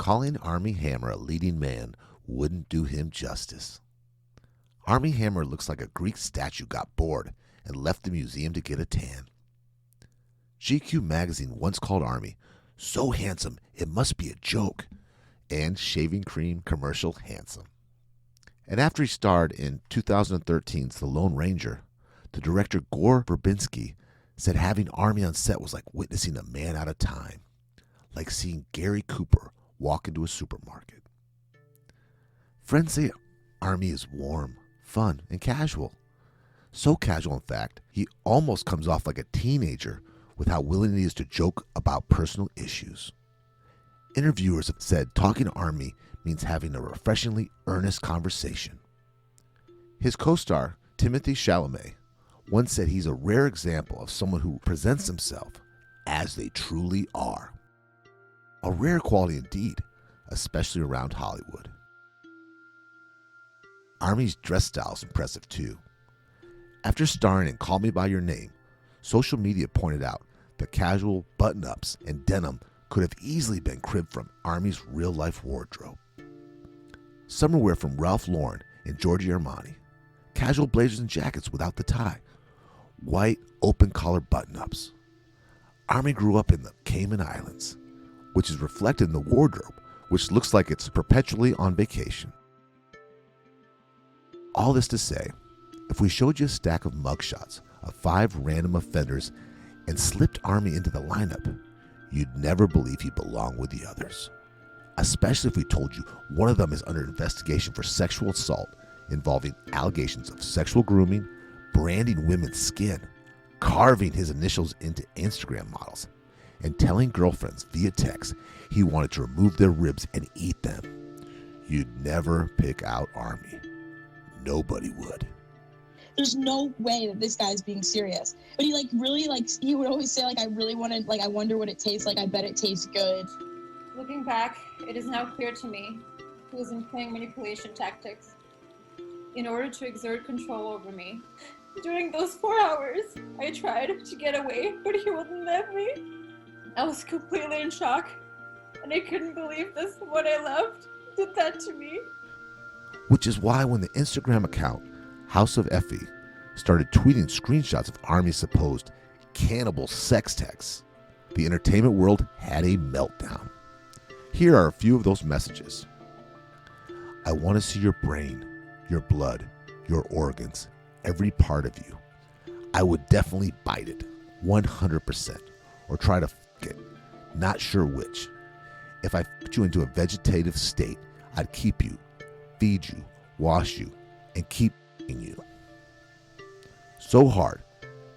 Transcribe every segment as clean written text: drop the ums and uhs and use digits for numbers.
calling Armie Hammer a leading man wouldn't do him justice. Armie Hammer looks like a Greek statue got bored and left the museum to get a tan. GQ magazine once called Armie so handsome it must be a joke, and shaving cream commercial handsome. And after he starred in 2013's The Lone Ranger, the director Gore Verbinski said having Armie on set was like witnessing a man out of time, like seeing Gary Cooper walk into a supermarket. Friends say Armie is warm, fun, and casual. So casual, in fact, he almost comes off like a teenager with how willing he is to joke about personal issues. Interviewers have said talking to Armie means having a refreshingly earnest conversation. His co-star, Timothée Chalamet, once said he's a rare example of someone who presents himself as they truly are. A rare quality indeed, especially around Hollywood. Armie's dress style is impressive too. After starring in Call Me By Your Name, social media pointed out that casual button-ups and denim could have easily been cribbed from Armie's real-life wardrobe. Summer wear from Ralph Lauren and Giorgio Armani, casual blazers and jackets without the tie, white open-collar button-ups. Armie grew up in the Cayman Islands, which is reflected in the wardrobe, which looks like it's perpetually on vacation. All this to say, if we showed you a stack of mugshots of 5 random offenders and slipped Armie into the lineup, you'd never believe he belonged with the others. Especially if we told you one of them is under investigation for sexual assault involving allegations of sexual grooming, branding women's skin, carving his initials into Instagram models, and telling girlfriends via text he wanted to remove their ribs and eat them. You'd never pick out Armie. Nobody would. There's no way that this guy's being serious. But he he would always say I really wanted, I wonder what it tastes like. I bet it tastes good. Looking back, it is now clear to me he was employing manipulation tactics in order to exert control over me. During those 4 hours, I tried to get away, but he wouldn't let me. I was completely in shock, and I couldn't believe this. What I loved did that to me. Which is why when the Instagram account House of Effie started tweeting screenshots of Armie's supposed cannibal sex texts, the entertainment world had a meltdown. Here are a few of those messages. I want to see your brain, your blood, your organs, every part of you. I would definitely bite it, 100%, or try to fuck it, not sure which. If I put you into a vegetative state, I'd keep you, feed you, wash you, and keep you. So hard,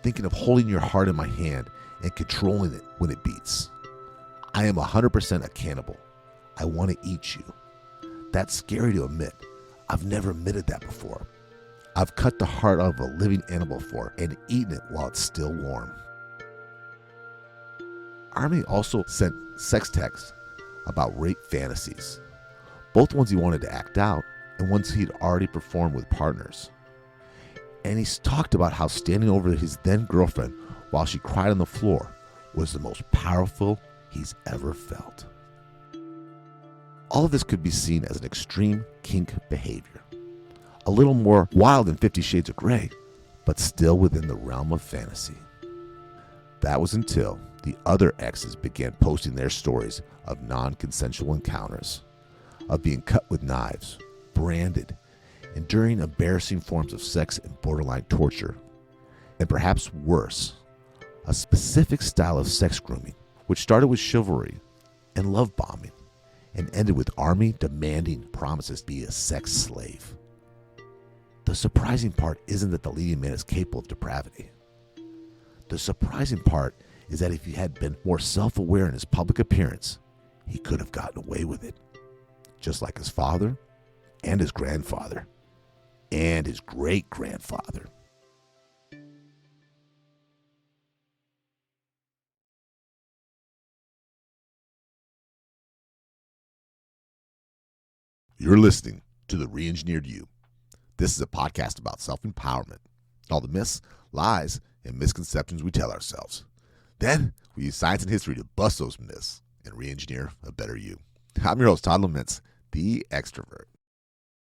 thinking of holding your heart in my hand and controlling it when it beats. I am 100% a cannibal. I want to eat you. That's scary to admit. I've never admitted that before. I've cut the heart out of a living animal before and eaten it while it's still warm. Armie also sent sex texts about rape fantasies, both ones he wanted to act out and ones he'd already performed with partners. And he's talked about how standing over his then girlfriend while she cried on the floor was the most powerful he's ever felt. All of this could be seen as an extreme kink behavior, a little more wild than 50 Shades of Grey, but still within the realm of fantasy. That was until the other exes began posting their stories of non-consensual encounters, of being cut with knives, branded, enduring embarrassing forms of sex and borderline torture, and perhaps worse, a specific style of sex grooming, which started with chivalry and love bombing, and ended with Armie demanding promises to be a sex slave. The surprising part isn't that the leading man is capable of depravity. The surprising part is that if he had been more self-aware in his public appearance, he could have gotten away with it, just like his father and his grandfather and his great-grandfather. You're listening to The Re-Engineered You. This is a podcast about self-empowerment, all the myths, lies, and misconceptions we tell ourselves. Then we use science and history to bust those myths and re-engineer a better you. I'm your host, Todd Laments, the extrovert.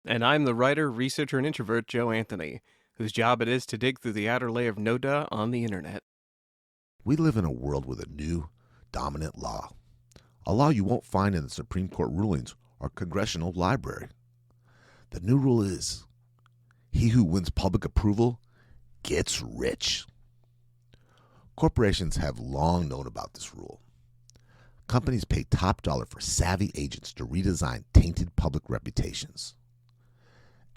And I'm the writer, researcher, and introvert, Joe Anthony, whose job it is to dig through the outer layer of no-duh on the internet. We live in a world with a new, dominant law. A law you won't find in the Supreme Court rulings or congressional library. The new rule is, he who wins public approval gets rich. Corporations have long known about this rule. Companies pay top dollar for savvy agents to redesign tainted public reputations.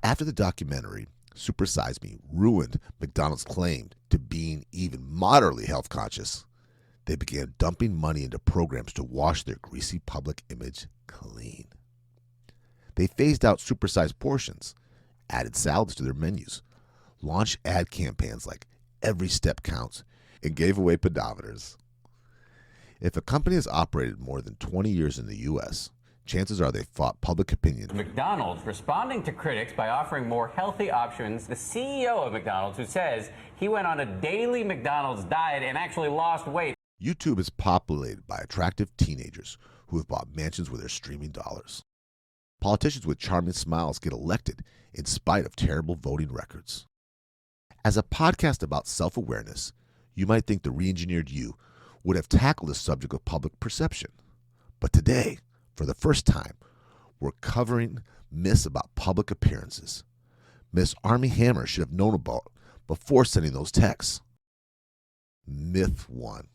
After the documentary, Super Size Me, ruined McDonald's claim to being even moderately health conscious, they began dumping money into programs to wash their greasy public image clean. They phased out supersized portions, added salads to their menus, launched ad campaigns like Every Step Counts, and gave away pedometers. If a company has operated more than 20 years in the U.S., chances are they fought public opinion. McDonald's responding to critics by offering more healthy options. The CEO of McDonald's, who says he went on a daily McDonald's diet and actually lost weight. YouTube is populated by attractive teenagers who have bought mansions with their streaming dollars. Politicians with charming smiles get elected in spite of terrible voting records. As a podcast about self-awareness, you might think the re-engineered you would have tackled the subject of public perception. But today, for the first time, we're covering myths about public appearances. Miss Armie Hammer should have known about before sending those texts. Myth 1.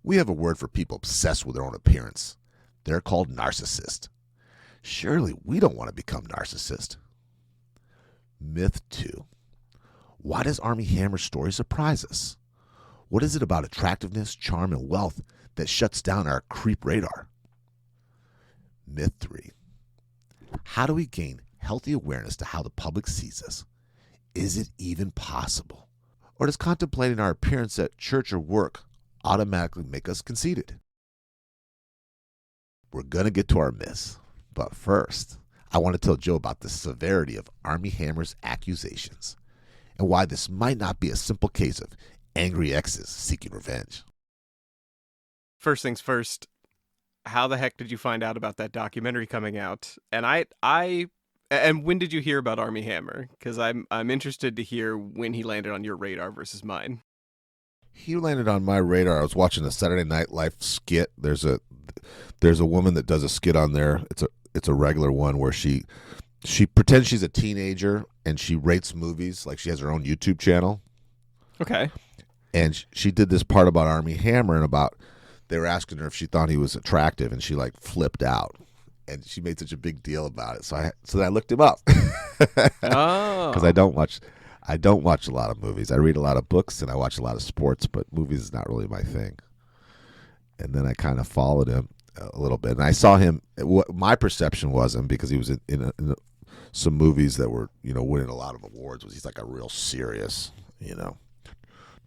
We have a word for people obsessed with their own appearance. They're called narcissists. Surely we don't want to become narcissists. Myth 2. Why does Armie Hammer's story surprise us? What is it about attractiveness, charm, and wealth that shuts down our creep radar? Myth 3. How do we gain healthy awareness to how the public sees us? Is it even possible? Or does contemplating our appearance at church or work automatically make us conceited? We're going to get to our myths. But first, I want to tell Joe about the severity of Armie Hammer's accusations and why this might not be a simple case of angry exes seeking revenge. First things first, how the heck did you find out about that documentary coming out? And and when did you hear about Armie Hammer? Because I'm interested to hear when he landed on your radar versus mine. He landed on my radar. I was watching a Saturday Night Live skit. There's a woman that does a skit on there. It's a regular one where she pretends she's a teenager and she rates movies. Like, she has her own YouTube channel. Okay. And she did this part about Armie Hammer and about, they were asking her if she thought he was attractive, and she like flipped out, and she made such a big deal about it. So I looked him up. Oh. Because I don't watch a lot of movies. I read a lot of books and I watch a lot of sports, but movies is not really my thing. And then I kind of followed him a little bit, and I saw him. What my perception was him, because he was in some movies that were, winning a lot of awards, was he's like a real serious,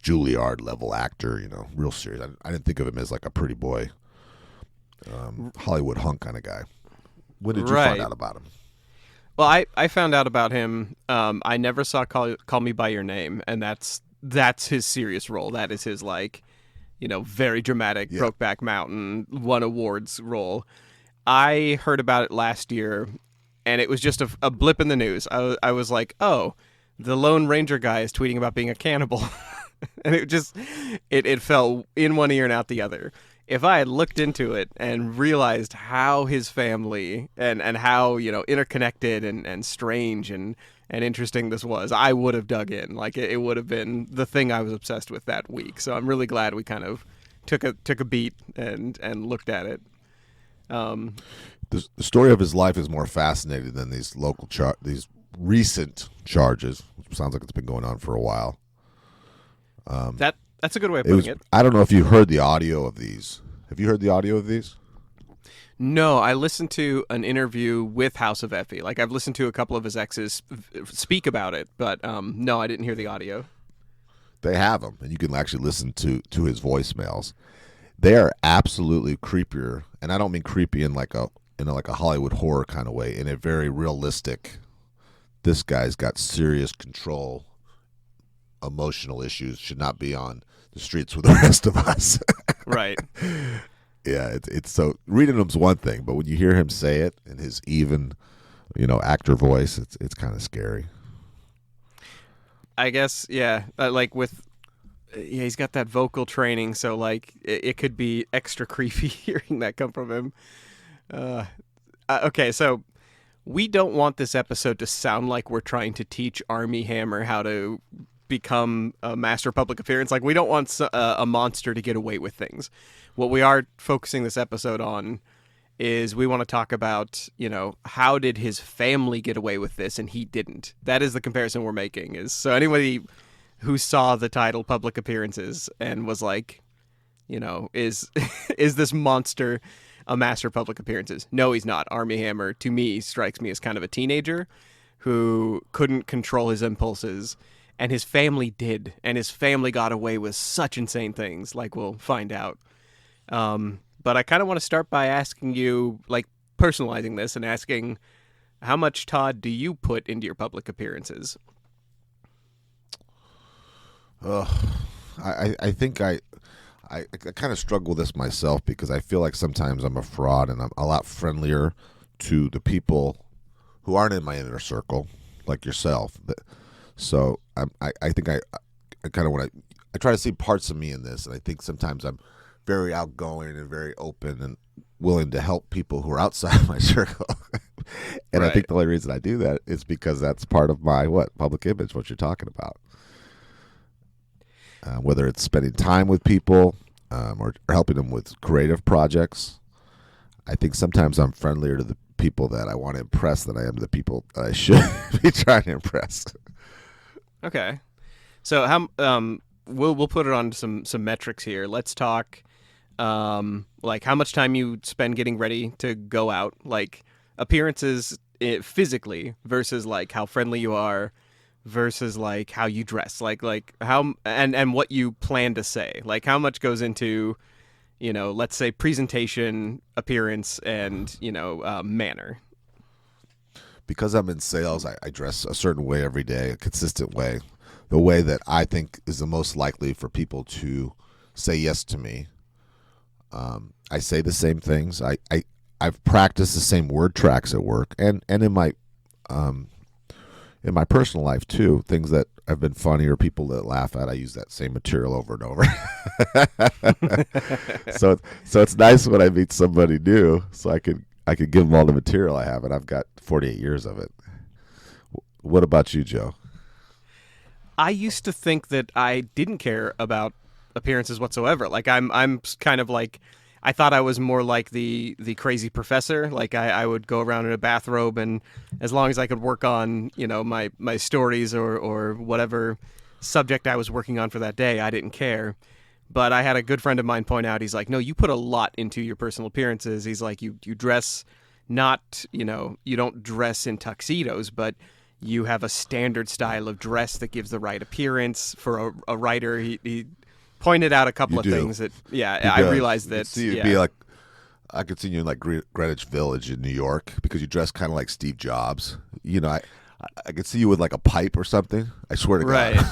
Juilliard level actor, real serious. I didn't think of him as like a pretty boy, Hollywood hunk kind of guy. When did you find out about him? Well, I found out about him. I never saw Call Me by Your Name, and that's his serious role. That is his very dramatic Brokeback Mountain, won awards role. I heard about it last year, and it was just a blip in the news. I was like, oh, the Lone Ranger guy is tweeting about being a cannibal. And it fell in one ear and out the other. If I had looked into it and realized how his family and how, interconnected and strange and interesting this was, I would have dug in. Like, it would have been the thing I was obsessed with that week. So I'm really glad we kind of took a beat and looked at it. The story of his life is more fascinating than these these recent charges. Sounds like it's been going on for a while. That's a good way of putting it. I don't know if you heard the audio of these. Have you heard the audio of these? No, I listened to an interview with House of Effie. Like, I've listened to a couple of his exes speak about it, but no, I didn't hear the audio. They have them, and you can actually listen to his voicemails. They are absolutely creepier, and I don't mean creepy in like a Hollywood horror kind of way. In a very realistic, this guy's got serious control, emotional issues, should not be on the streets with the rest of us. Right. Yeah, it's so reading him's one thing, but when you hear him say it in his even, actor voice, it's kind of scary. I guess, yeah, like he's got that vocal training, so like it could be extra creepy hearing that come from him. Okay, so we don't want this episode to sound like we're trying to teach Armie Hammer how to become a master of public appearance. Like, we don't want a monster to get away with things. What we are focusing this episode on is we want to talk about, how did his family get away with this and he didn't? That is the comparison we're making. So anybody who saw the title Public Appearances and was like, is is this monster a master of public appearances? No, he's not. Armie Hammer, to me, strikes me as kind of a teenager who couldn't control his impulses, and his family did, and his family got away with such insane things, like we'll find out. But I kind of want to start by asking you, like, personalizing this and asking, how much, Todd, do you put into your public appearances? I think I kind of struggle with this myself because I feel like sometimes I'm a fraud and I'm a lot friendlier to the people who aren't in my inner circle, like yourself. So I think I kind of I try to see parts of me in this, and I think sometimes I'm very outgoing and very open and willing to help people who are outside of my circle. And right. I think the only reason I do that is because that's part of my public image, what you're talking about. Whether it's spending time with people or helping them with creative projects. I think sometimes I'm friendlier to the people that I want to impress than I am to the people that I should be trying to impress. Okay. So how we'll put it on some metrics here. Let's talk like how much time you spend getting ready to go out, like appearances physically versus like how friendly you are versus like how you dress, like how and what you plan to say, like how much goes into, let's say presentation, appearance, and manner. Because I'm in sales, I dress a certain way every day, a consistent way, the way that I think is the most likely for people to say yes to me. I say the same things. I've practiced the same word tracks at work and in my personal life too, things that have been funny or people that laugh at, I use that same material over and over. So it's nice when I meet somebody new, so I could give them all the material I have, and I've got 48 years of it. What about you, Joe? I used to think that I didn't care about appearances whatsoever. Like I'm kind of like, I thought I was more like the crazy professor. Like I would go around in a bathrobe, and as long as I could work on, my stories or whatever subject I was working on for that day, I didn't care. But I had a good friend of mine point out, he's like, no, you put a lot into your personal appearances. He's like, you dress not, you don't dress in tuxedos, but you have a standard style of dress that gives the right appearance for a writer. He pointed out a couple of things that, I realized that. Be like, I could see you in like Greenwich Village in New York because you dress kind of like Steve Jobs. I could see you with like a pipe or something. I swear to God.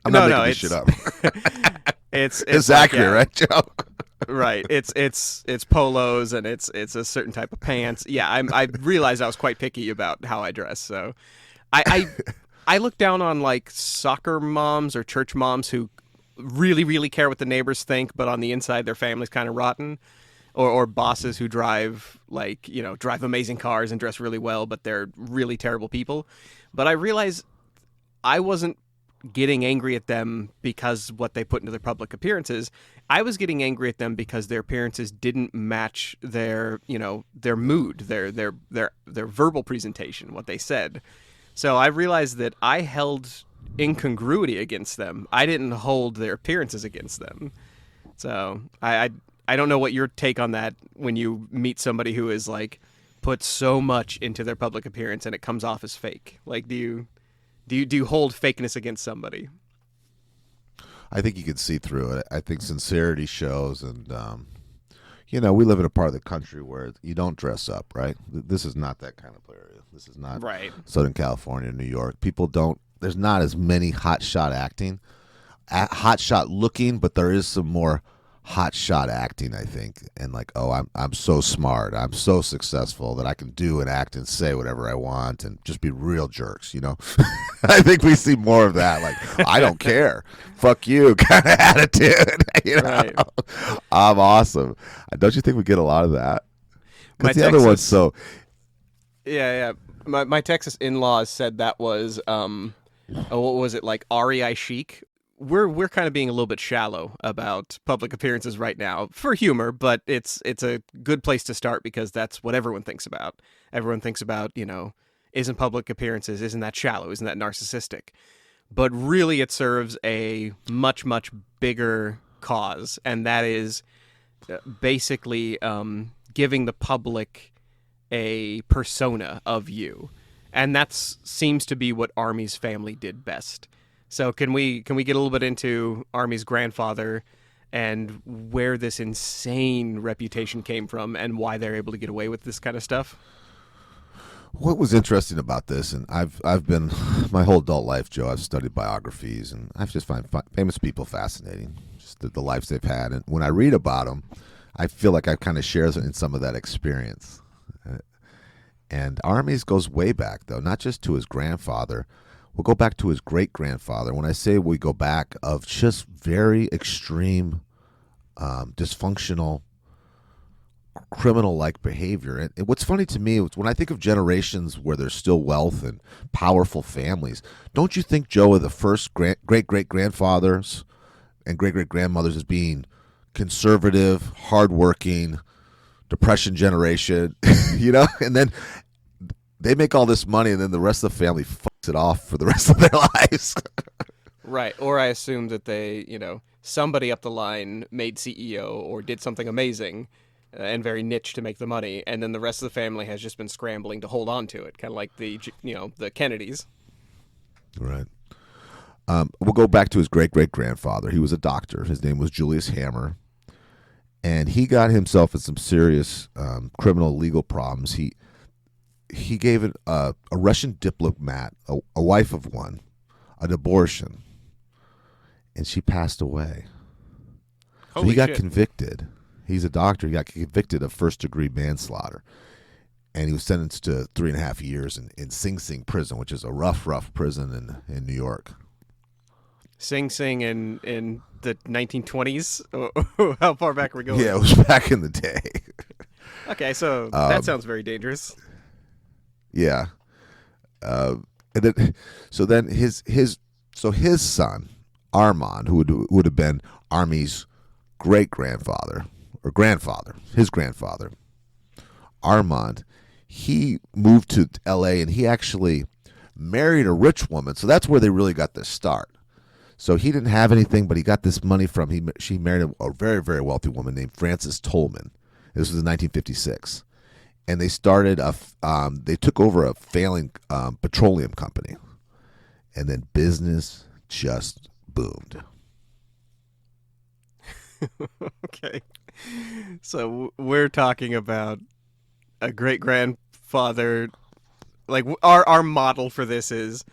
I'm not making this shit up. It's accurate, right, Joe? Right. It's polos and it's a certain type of pants. Yeah, I realized I was quite picky about how I dress. So I look down on like soccer moms or church moms who really, really care what the neighbors think, but on the inside their family's kind of rotten. Or bosses who drive amazing cars and dress really well, but they're really terrible people. But I realized I wasn't getting angry at them because what they put into their public appearances. I was getting angry at them because their appearances didn't match their mood, their verbal presentation, what they said. So I realized that I held incongruity against them. I didn't hold their appearances against them. So I don't know what your take on that when you meet somebody who is like put so much into their public appearance and it comes off as fake. Like, do you hold fakeness against somebody? I think you can see through it. I think sincerity shows, and we live in a part of the country where you don't dress up, right? This is not that kind of area. This is not right. Southern California, New York. People don't. There's not as many hotshot looking, but there is some more hot shot acting, I think, and like, oh, I'm so smart, I'm so successful that I can do and act and say whatever I want and just be real jerks, you know. I think we see more of that, like, I don't care, fuck you kind of attitude. You know? Right. I'm awesome. Don't you think we get a lot of that? Because the other one's so. Yeah. My Texas in-laws said that was what was it, like REI chic? We're kind of being a little bit shallow about public appearances right now for humor, but it's a good place to start because that's what everyone thinks about. Everyone thinks about, you know, isn't public appearances, isn't that shallow, isn't that narcissistic? But really it serves a much, much bigger cause, and that is basically giving the public a persona of you. And that seems to be what Armie's family did best. So can we get a little bit into Armie's grandfather and where this insane reputation came from and why they're able to get away with this kind of stuff? What was interesting about this, and I've been my whole adult life, Joe, I've studied biographies, and I just find famous people fascinating, just the lives they've had. And when I read about them, I feel like I kind of share in some of that experience. And Armie's goes way back, though, not just to his grandfather. We'll go back to his great-grandfather. When I say we go back, of just very extreme, dysfunctional, criminal-like behavior. And what's funny to me, when I think of generations where there's still wealth and powerful families, don't you think, Joe, of the first great-great-grandfathers and great-great-grandmothers as being conservative, hardworking, Depression generation, you know? And then they make all this money, and then the rest of the family fucks it off for the rest of their lives. Right. Or I assume that they, you know, somebody up the line made CEO or did something amazing and very niche to make the money, and then the rest of the family has just been scrambling to hold on to it, kind of like the Kennedys. Right. We'll go back to his great-great-grandfather. He was a doctor. His name was Julius Hammer. And he got himself in some serious criminal legal problems. He gave a Russian diplomat, a wife of one, an abortion, and she passed away. So he got convicted. He's a doctor. He got convicted of first-degree manslaughter, and he was sentenced to 3.5 years in Sing Sing prison, which is a rough prison in New York. Sing Sing in the 1920s? How far back are we going? Yeah, it was back in the day. Okay, so that sounds very dangerous. Yeah. And then, so then his son, Armand, who would have been Armie's great-grandfather, or grandfather, his grandfather, Armand, he moved to L.A. and he actually married a rich woman. So that's where they really got their start. So he didn't have anything, but he got this money she married a very, very wealthy woman named Frances Tolman. This was in 1956. And they started they took over a failing petroleum company. And then business just boomed. Okay. So we're talking about a great-grandfather. Like, our model for this is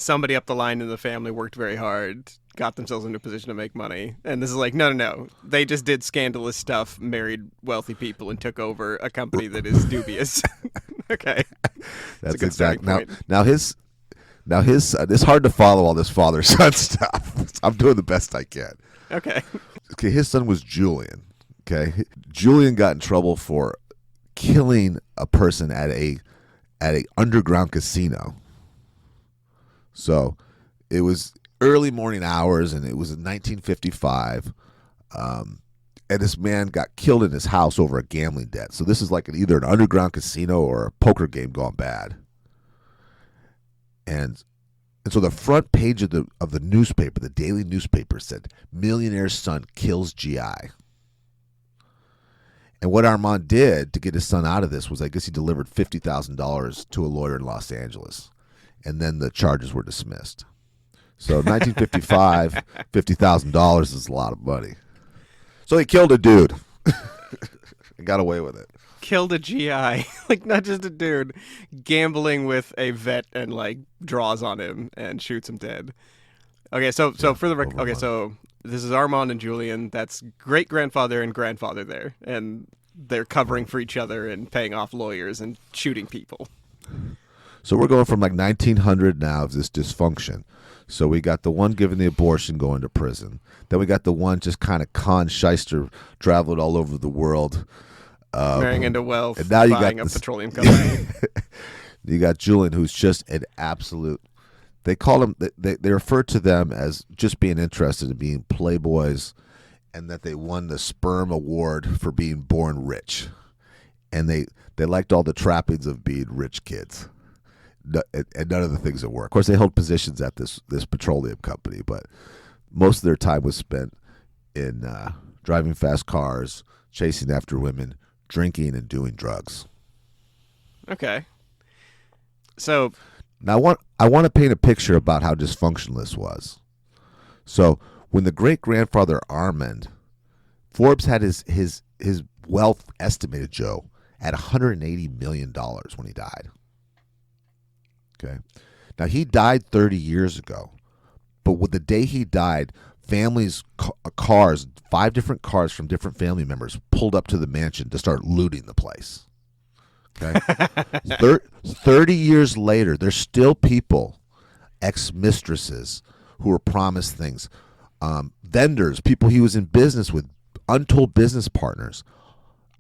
somebody up the line in the family worked very hard, got themselves into a position to make money. And this is like, no. They just did scandalous stuff, married wealthy people, and took over a company that is dubious. Okay. That's exactly. Now his it's hard to follow all this father-son stuff. I'm doing the best I can. Okay. Okay, his son was Julian. Okay. Julian got in trouble for killing a person at a underground casino. So it was early morning hours, and it was in 1955. And this man got killed in his house over a gambling debt. So this is like either an underground casino or a poker game gone bad. And so the front page of the newspaper, the daily newspaper, said, "Millionaire's son kills GI." And what Armand did to get his son out of this was, I guess he delivered $50,000 to a lawyer in Los Angeles. And then the charges were dismissed. So 1955, $50,000 is a lot of money. So he killed a dude and got away with it. Killed a GI, like not just a dude, gambling with a vet and like draws on him and shoots him dead. Okay, so for the okay, so this is Armand and Julian. That's great-grandfather and grandfather there. And they're covering for each other and paying off lawyers and shooting people. So we're going from like 1900 now of this dysfunction. So we got the one giving the abortion going to prison. Then we got the one just kind of con shyster traveling all over the world. Marrying into wealth, and now you buying got a petroleum company. You got Julian, who's just an absolute. They call him. They refer to them as just being interested in being playboys, and that they won the sperm award for being born rich, and they liked all the trappings of being rich kids, and none of the things that work. Of course, they hold positions at this petroleum company, but most of their time was spent in driving fast cars, chasing after women, drinking, and doing drugs. Okay. So now I want to paint a picture about how dysfunctional this was. So when the great-grandfather Armand, Forbes had his wealth estimated, Joe, at $180 million when he died. Okay. Now, he died 30 years ago, but with the day he died, families' cars, 5 different cars from different family members pulled up to the mansion to start looting the place. Okay. 30 years later, there's still people, ex-mistresses, who were promised things. Vendors, people he was in business with, untold business partners,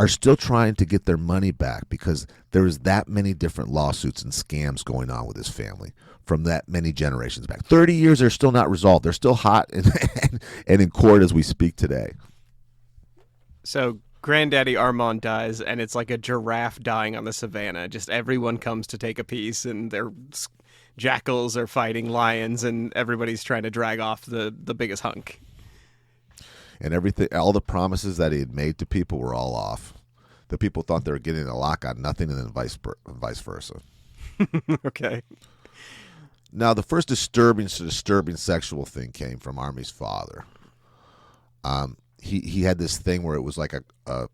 are still trying to get their money back because there was that many different lawsuits and scams going on with his family from that many generations back. 30 years, they're still not resolved. They're still hot and in court as we speak today. So Granddaddy Armand dies, and it's like a giraffe dying on the savannah. Just everyone comes to take a piece, and their jackals are fighting lions, and everybody's trying to drag off the biggest hunk. And everything, all the promises that he had made to people were all off. The people thought they were getting a lock on nothing, and then vice versa. Okay. Now, the first disturbing sexual thing came from Armie's father. He had this thing where it was like a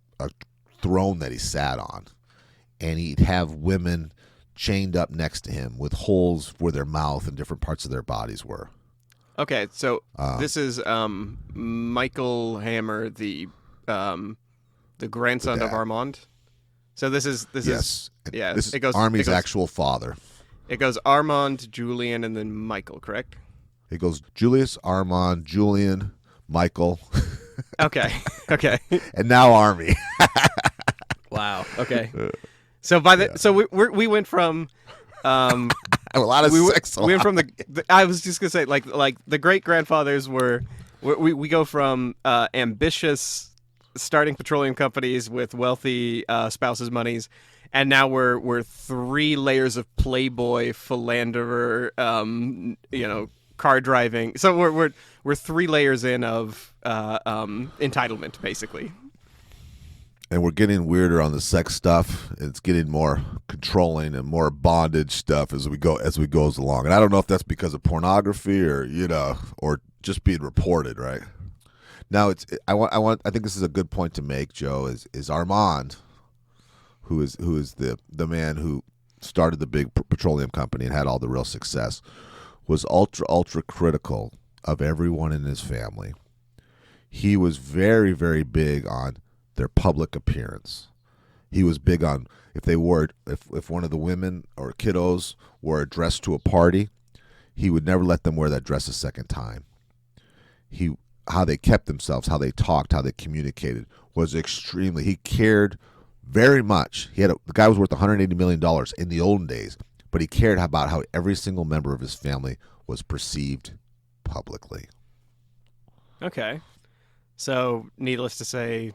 throne that he sat on, and he'd have women chained up next to him with holes where their mouth and different parts of their bodies were. Okay, so this is Michael Hammer, the grandson of Armand. So this is This it goes Armie's actual father. It goes Armand, Julian, and then Michael, correct? It goes Julius, Armand, Julian, Michael. Okay. And now Armie. Wow. Okay. So we went from a lot of sex. We went from the I was just gonna say like the great grandfathers we go from ambitious starting petroleum companies with wealthy spouses' monies, and now we're 3 layers of playboy philanderer, car driving. So we're 3 layers in of entitlement, basically. And we're getting weirder on the sex stuff. It's getting more controlling and more bondage stuff as we go along. And I don't know if that's because of pornography or or just being reported, right? Now I think this is a good point to make, Joe, is Armand, who is the man who started the big petroleum company and had all the real success, was ultra critical of everyone in his family. He was very, very big on their public appearance. He was big on if one of the women or kiddos wore a dress to a party, he would never let them wear that dress a second time. How they kept themselves, how they talked, how they communicated was extremely. He cared very much. The guy was worth $180 million in the olden days, but he cared about how every single member of his family was perceived publicly. Okay. So, needless to say,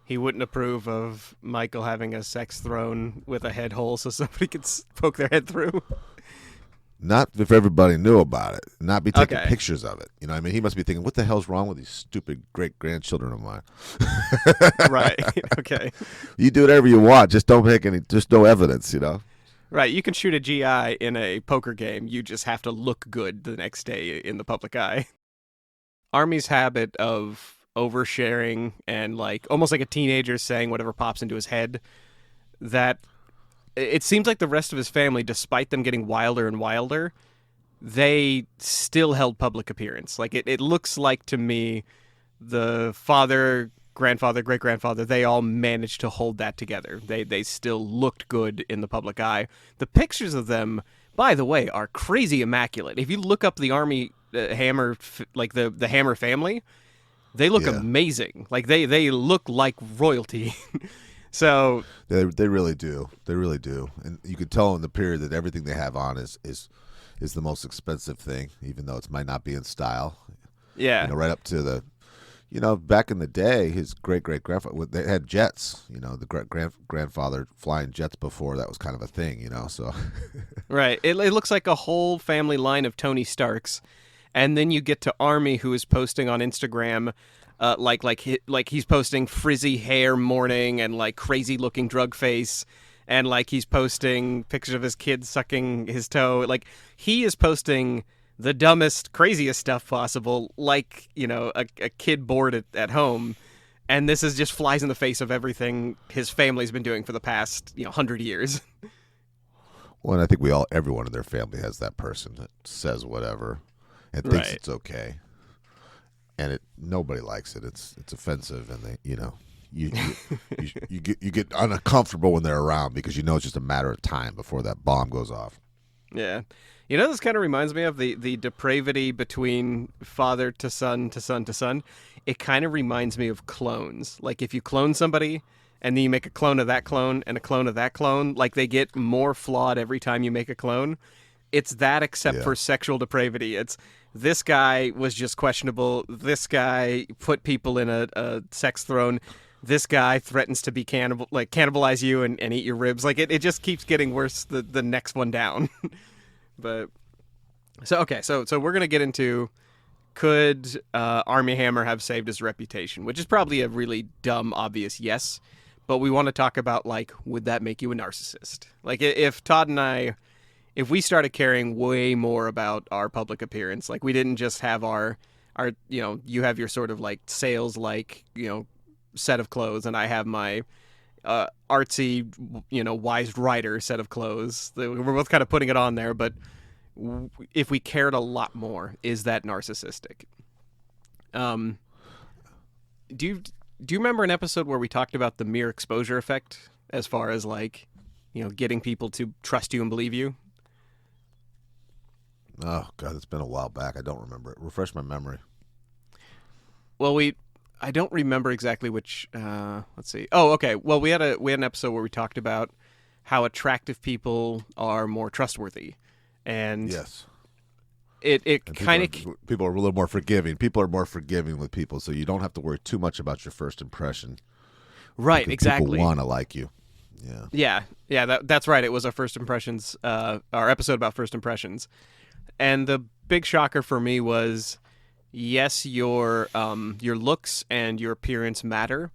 he wouldn't approve of Michael having a sex throne with a head hole so somebody could poke their head through. Not if everybody knew about it. Not be taking pictures of it. You know what I mean? He must be thinking, what the hell's wrong with these stupid great-grandchildren of mine? Right. Okay. You do whatever you want. Just don't make just no evidence, Right. You can shoot a GI in a poker game. You just have to look good the next day in the public eye. Armie's habit of oversharing and almost like a teenager saying whatever pops into his head, that it seems like the rest of his family, despite them getting wilder and wilder, they still held public appearance. Like it looks like to me, the father, grandfather, great grandfather, they all managed to hold that together. They still looked good in the public eye. The pictures of them, by the way, are crazy immaculate. If you look up the Armie Hammer, like the Hammer family, they look amazing. Like they look like royalty. So they really do. They really do. And you could tell in the period that everything they have on is the most expensive thing, even though it might not be in style. Yeah. Right up to the, back in the day, his great-great-grandfather, they had jets, the grandfather flying jets before that was kind of a thing, so. Right. It looks like a whole family line of Tony Starks. And then you get to Armie, who is posting on Instagram, like he's posting frizzy hair morning and like crazy looking drug face, and like he's posting pictures of his kid sucking his toe. Like he is posting the dumbest, craziest stuff possible, like a kid bored at home, and this is just flies in the face of everything his family's been doing for the past 100 years. Well, and I think everyone in their family has that person that says whatever and thinks it's okay. And nobody likes it. It's offensive, and you get uncomfortable when they're around because it's just a matter of time before that bomb goes off. Yeah, this kind of reminds me of the depravity between father to son to son to son. It kind of reminds me of clones. Like if you clone somebody and then you make a clone of that clone and a clone of that clone, like they get more flawed every time you make a clone. It's that except for sexual depravity. It's this guy was just questionable. This guy put people in a sex throne. This guy threatens to be cannibalize you and eat your ribs. Like it just keeps getting worse the next one down. But so we're gonna get into, could Armie Hammer have saved his reputation? Which is probably a really dumb, obvious yes. But we want to talk about would that make you a narcissist? Like if Todd and I, if we started caring way more about our public appearance, like we didn't just have our you have your sort of sales set of clothes, and I have my artsy wise rider set of clothes. We're both kind of putting it on there, but if we cared a lot more, is that narcissistic? Do you remember an episode where we talked about the mere exposure effect as far as getting people to trust you and believe you? Oh, God, it's been a while back. I don't remember it. Refresh my memory. Well, I don't remember exactly which. Let's see. Oh, okay. Well, we had an episode where we talked about how attractive people are more trustworthy, and yes, it kind of people are a little more forgiving. People are more forgiving with people, so you don't have to worry too much about your first impression. Right. Exactly. People want to like you. Yeah. Yeah. That's right. It was our first impressions. Our episode about first impressions. And the big shocker for me was, yes, your looks and your appearance matter,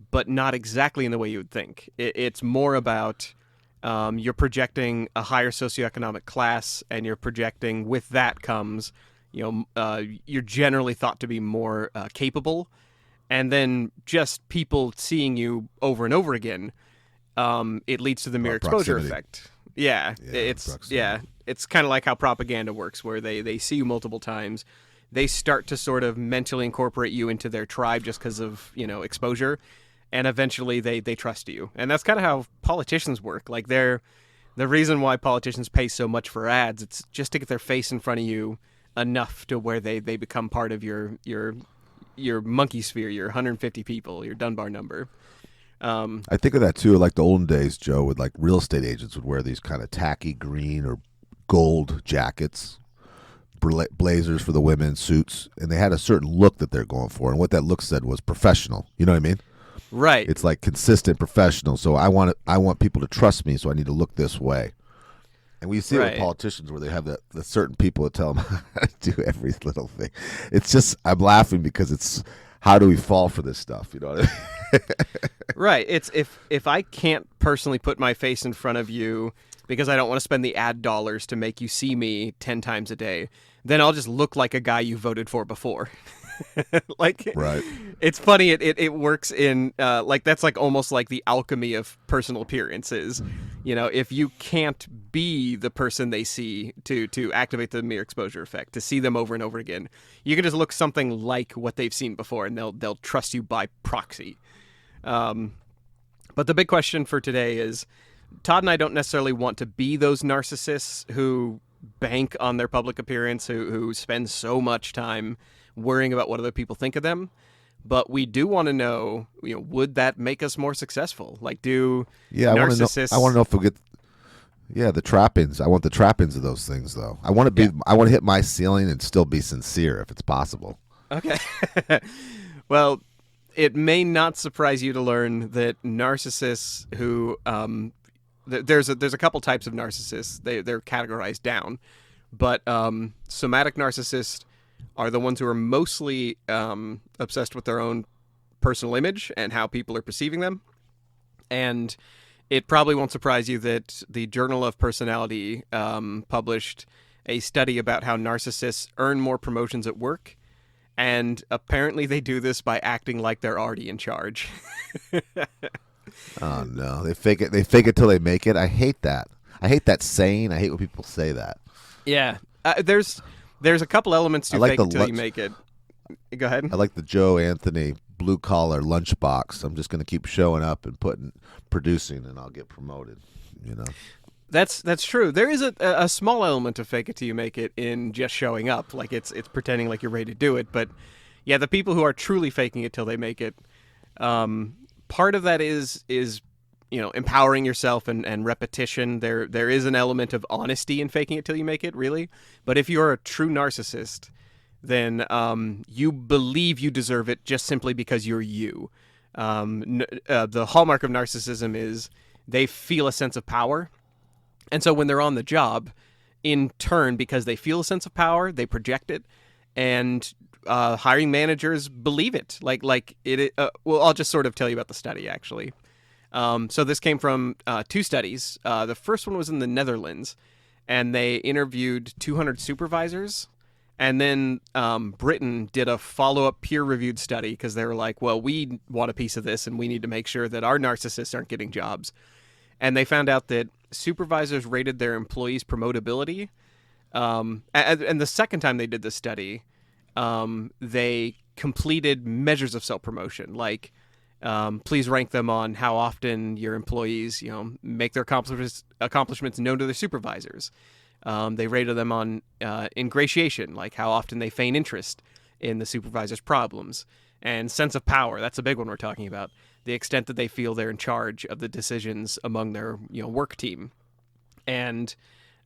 but not exactly in the way you would think. It's more about you're projecting a higher socioeconomic class, and you're projecting with that comes, you're generally thought to be more capable, and then just people seeing you over and over again, it leads to the mere exposure effect. Yeah, it's kind of like how propaganda works, where they see you multiple times. They start to sort of mentally incorporate you into their tribe just because of, exposure. And eventually they trust you. And that's kind of how politicians work. Like the reason why politicians pay so much for ads, it's just to get their face in front of you enough to where they become part of your monkey sphere, your 150 people, your Dunbar number. I think of that too, like the olden days, Joe, with real estate agents would wear these kind of tacky green or gold jackets, blazers for the women, suits, and they had a certain look that they're going for, and what that look said was professional. You know what I mean? Right. It's consistent, professional. So I want people to trust me, so I need to look this way. And we see it with politicians where they have the certain people that tell them how to do every little thing. It's just, I'm laughing because it's, how do we fall for this stuff? You know what I mean? Right. It's if I can't personally put my face in front of you because I don't want to spend the ad dollars to make you see me 10 times a day, then I'll just look like a guy you voted for before. Right. It's funny. It works in that's almost like the alchemy of personal appearances. if you can't be the person they see to activate the mere exposure effect, to see them over and over again, you can just look something like what they've seen before, and they'll trust you by proxy. But the big question for today is, Todd and I don't necessarily want to be those narcissists who bank on their public appearance, who spend so much time worrying about what other people think of them. But we do want to know, would that make us more successful? Like, narcissists... I want to know if we get, the trappings. I want the trappings of those things, though. I want to hit my ceiling and still be sincere, if it's possible. Okay. Well, it may not surprise you to learn that narcissists who, there's a couple types of narcissists. They're categorized down, but somatic narcissists are the ones who are mostly obsessed with their own personal image and how people are perceiving them. And it probably won't surprise you that the Journal of Personality published a study about how narcissists earn more promotions at work. And apparently they do this by acting like they're already in charge. Oh, no. They fake it. They fake it till they make it. I hate that. I hate that saying. I hate when people say that. Yeah. There's a couple elements to fake it till you make it. Go ahead. I like the Joe Anthony blue-collar lunchbox. I'm just going to keep showing up and producing, and I'll get promoted, That's true. There is a small element of fake it till you make it in just showing up. Like it's pretending like you're ready to do it. But yeah, the people who are truly faking it till they make it, part of that is empowering yourself and repetition. There is an element of honesty in faking it till you make it, really. But if you're a true narcissist, then you believe you deserve it just simply because you're you. The hallmark of narcissism is they feel a sense of power. And so when they're on the job, in turn, because they feel a sense of power, they project it, and hiring managers believe it. Well, I'll just sort of tell you about the study, actually. So this came from two studies. The first one was in the Netherlands, and they interviewed 200 supervisors. And then Britain did a follow-up peer-reviewed study because they were like, well, we want a piece of this, and we need to make sure that our narcissists aren't getting jobs. And they found out that supervisors rated their employees' promotability. And the second time they did this study, they completed measures of self-promotion, like please rank them on how often your employees, make their accomplishments known to their supervisors. They rated them on ingratiation, like how often they feign interest in the supervisor's problems, and sense of power. That's a big one we're talking about. The extent that they feel they're in charge of the decisions among their work team. And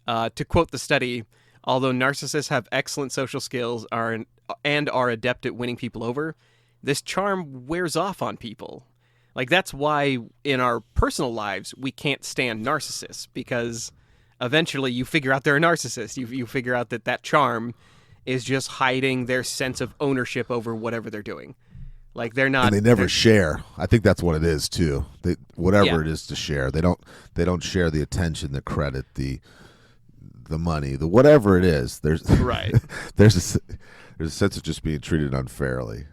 to quote the study, although narcissists have excellent social skills and are adept at winning people over, this charm wears off on people. Like, that's why in our personal lives we can't stand narcissists, because eventually you figure out they're a narcissist. You figure out that charm is just hiding their sense of ownership over whatever they're doing. Like, they're not, and they never share. I think that's what it is too. Whatever it is to share, they don't share the attention, the credit, the money, the whatever it is. There's right. there's a sense of just being treated unfairly.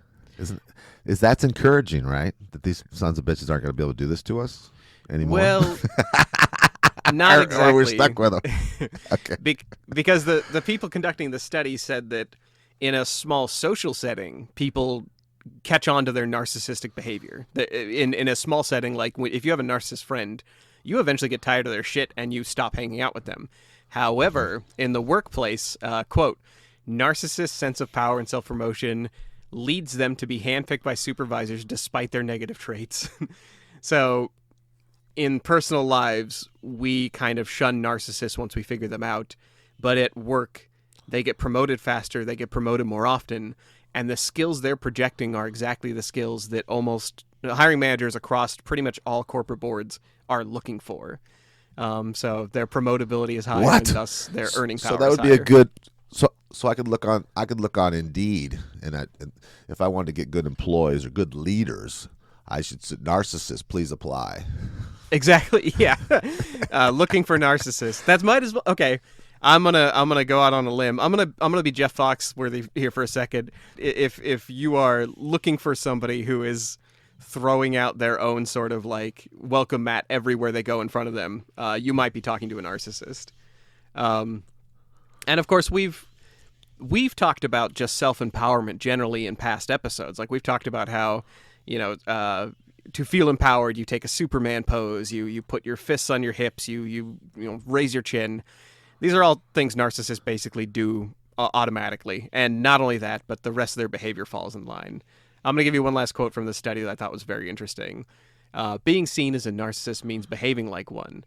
That's encouraging, right? That these sons of bitches aren't going to be able to do this to us anymore. Well, not exactly. Or we're stuck with them. Okay. Because the people conducting the study said that in a small social setting, people catch on to their narcissistic behavior. In a small setting, like if you have a narcissist friend, you eventually get tired of their shit and you stop hanging out with them. However, in the workplace, quote, narcissist sense of power and self-promotion leads them to be handpicked by supervisors despite their negative traits. So in personal lives, we kind of shun narcissists once we figure them out. But at work, they get promoted faster, they get promoted more often, and the skills they're projecting are exactly the skills that almost hiring managers across pretty much all corporate boards are looking for. So their promotability is high, and thus their earning power. So that would be a good. So I could look on Indeed, and if I wanted to get good employees or good leaders, I should say, narcissists, please apply. Exactly. Yeah. Looking for narcissists. That might as well. Okay. I'm gonna go out on a limb. I'm gonna be Jeff Foxworthy here for a second. If you are looking for somebody who is throwing out their own sort of like welcome mat everywhere they go in front of them, you might be talking to a narcissist. And of course, we've talked about just self-empowerment generally in past episodes. Like we've talked about how, to feel empowered, you take a Superman pose, you put your fists on your hips, you raise your chin. These are all things narcissists basically do automatically. And not only that, but the rest of their behavior falls in line. I'm going to give you one last quote from the study that I thought was very interesting. Being seen as a narcissist means behaving like one.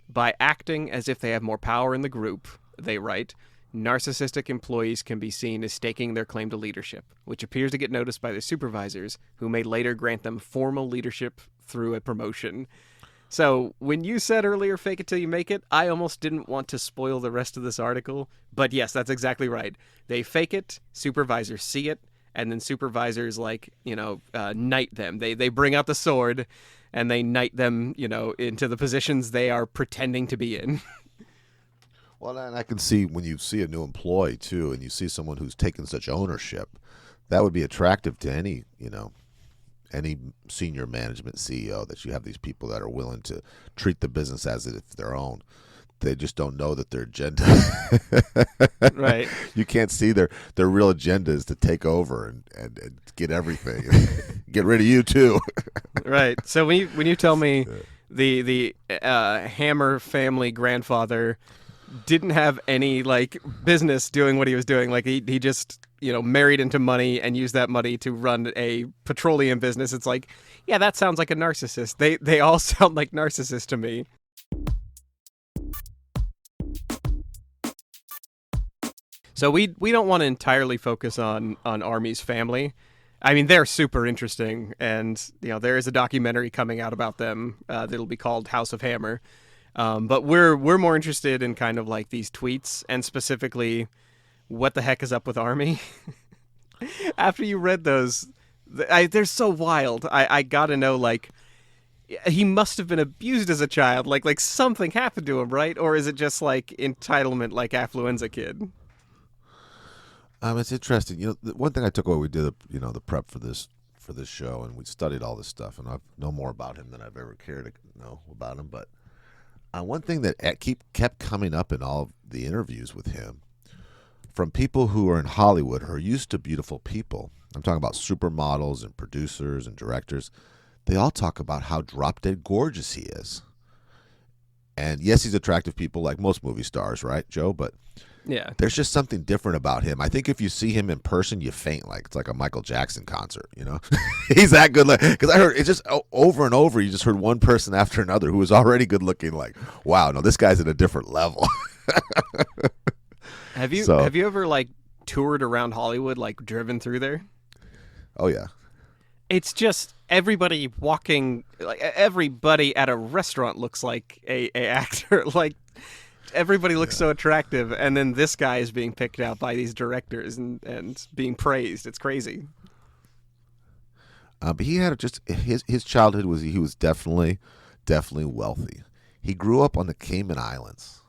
By acting as if they have more power in the group, they write, narcissistic employees can be seen as staking their claim to leadership, which appears to get noticed by their supervisors, who may later grant them formal leadership through a promotion. So when you said earlier, fake it till you make it, I almost didn't want to spoil the rest of this article. But yes, that's exactly right. They fake it, supervisors see it, and then supervisors knight them. They bring out the sword and they knight them, into the positions they are pretending to be in. Well, and I can see when you see a new employee too, and you see someone who's taken such ownership, that would be attractive to any senior management CEO, that you have these people that are willing to treat the business as if their own. They just don't know that their agenda. Right. You can't see their real agenda is to take over and get everything, get rid of you too. Right. So when you tell me the Hammer family grandfather didn't have any business doing what he was doing, he just married into money and used that money to run a petroleum business, it's like, yeah, that sounds like a narcissist. They all sound like narcissists to me. So we don't want to entirely focus on Armie's family. I mean, they're super interesting, and there is a documentary coming out about them that'll be called House of Hammer. But we're more interested in kind of these tweets, and specifically what the heck is up with Armie. After you read those, they're so wild. I gotta know, he must have been abused as a child. Like something happened to him, right? Or is it just entitlement, like affluenza kid? It's interesting. The one thing I took away, we did the prep for this show, and we studied all this stuff, and I know more about him than I've ever cared to know about him. But one thing that kept coming up in all of the interviews with him, from people who are in Hollywood, who are used to beautiful people, I'm talking about supermodels and producers and directors, they all talk about how drop-dead gorgeous he is. And yes, he's attractive people like most movie stars, right, Joe? But yeah, there's just something different about him. I think if you see him in person, you faint. It's like a Michael Jackson concert, He's that good looking. Because I heard it just over and over. You just heard one person after another who was already good looking. Wow, no, this guy's at a different level. Have you ever toured around Hollywood, driven through there? Oh yeah. It's just everybody walking, everybody at a restaurant looks like a actor. Everybody looks so attractive, and then this guy is being picked out by these directors and being praised. It's crazy. But he had his childhood he was definitely wealthy. He grew up on the Cayman Islands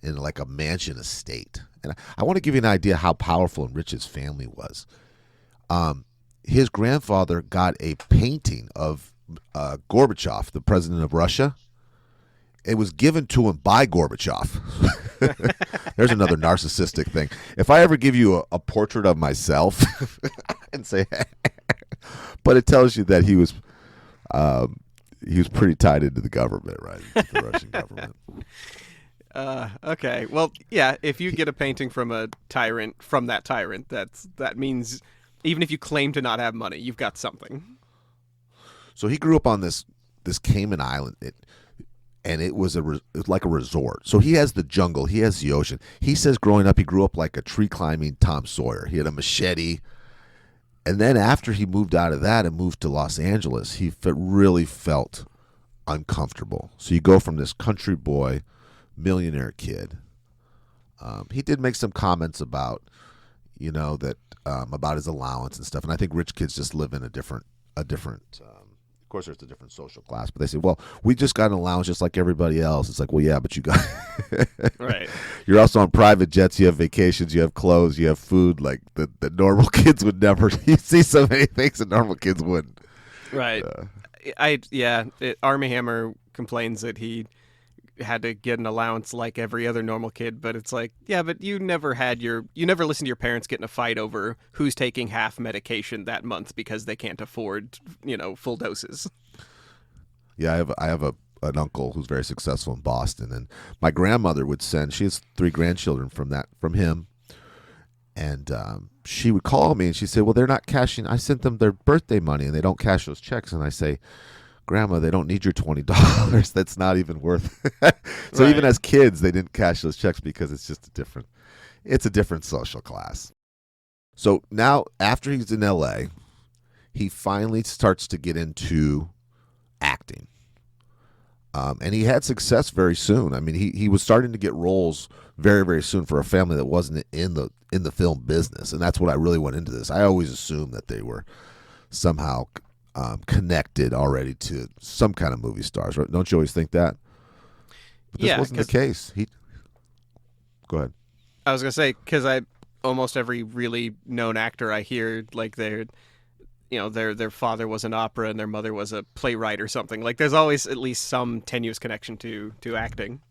in a mansion estate. And I want to give you an idea how powerful and rich his family was. His grandfather got a painting of Gorbachev, the president of Russia. It was given to him by Gorbachev. There's another narcissistic thing. If I ever give you a portrait of myself and say, but it tells you that he was pretty tied into the government, right? The Russian government. Okay. Well, yeah, if you get a painting from that tyrant, that means even if you claim to not have money, you've got something. So he grew up on this Cayman Island. And it was like a resort. So he has the jungle. He has the ocean. He says growing up, he grew up like a tree-climbing Tom Sawyer. He had a machete. And then after he moved out of that and moved to Los Angeles, he really felt uncomfortable. So you go from this country boy, millionaire kid. He did make some comments about, about his allowance and stuff. And I think rich kids just live in a different of course, there's a different social class, but they say, well, we just got an allowance just like everybody else. It's like, well, yeah, but you got right. You're also on private jets. You have vacations. You have clothes. You have food. The normal kids would never. You see so many things that normal kids wouldn't. Right. Armie Hammer complains that he had to get an allowance like every other normal kid, but it's like, yeah, but you never listened to your parents get in a fight over who's taking half medication that month because they can't afford, full doses. Yeah, I have an uncle who's very successful in Boston, and my grandmother would send. She has 3 grandchildren from him, and she would call me and she said, "Well, they're not cashing. I sent them their birthday money, and they don't cash those checks." And I say, "Grandma, they don't need your $20. That's not even worth." So Right. even as kids, they didn't cash those checks because it's just a different social class. So now, after he's in LA, he finally starts to get into acting. And he had success very soon. I mean, he was starting to get roles very, very soon for a family that wasn't in the film business, and that's what I really went into this. I always assumed that they were somehow connected already to some kind of movie stars. Right? Don't you always think that? But this wasn't the case. Go ahead. I was gonna say, because almost every really known actor I hear, like their father was an opera and their mother was a playwright or something. Like there's always at least some tenuous connection to acting.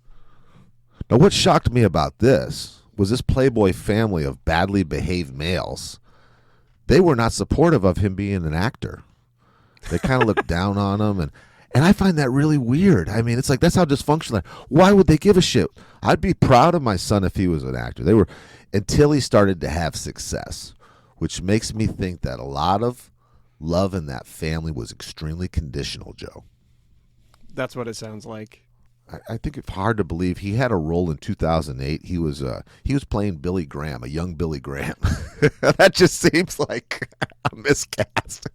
Now, what shocked me about this was this Playboy family of badly behaved males. They were not supportive of him being an actor. They kind of looked down on him, and I find that really weird. I mean, it's like, that's how dysfunctional. Why would they give a shit? I'd be proud of my son if he was an actor. They were, until he started to have success, which makes me think that a lot of love in that family was extremely conditional, Joe. That's what it sounds like. I think it's hard to believe he had a role in 2008. He was playing Billy Graham, a young Billy Graham. That just seems like a miscast.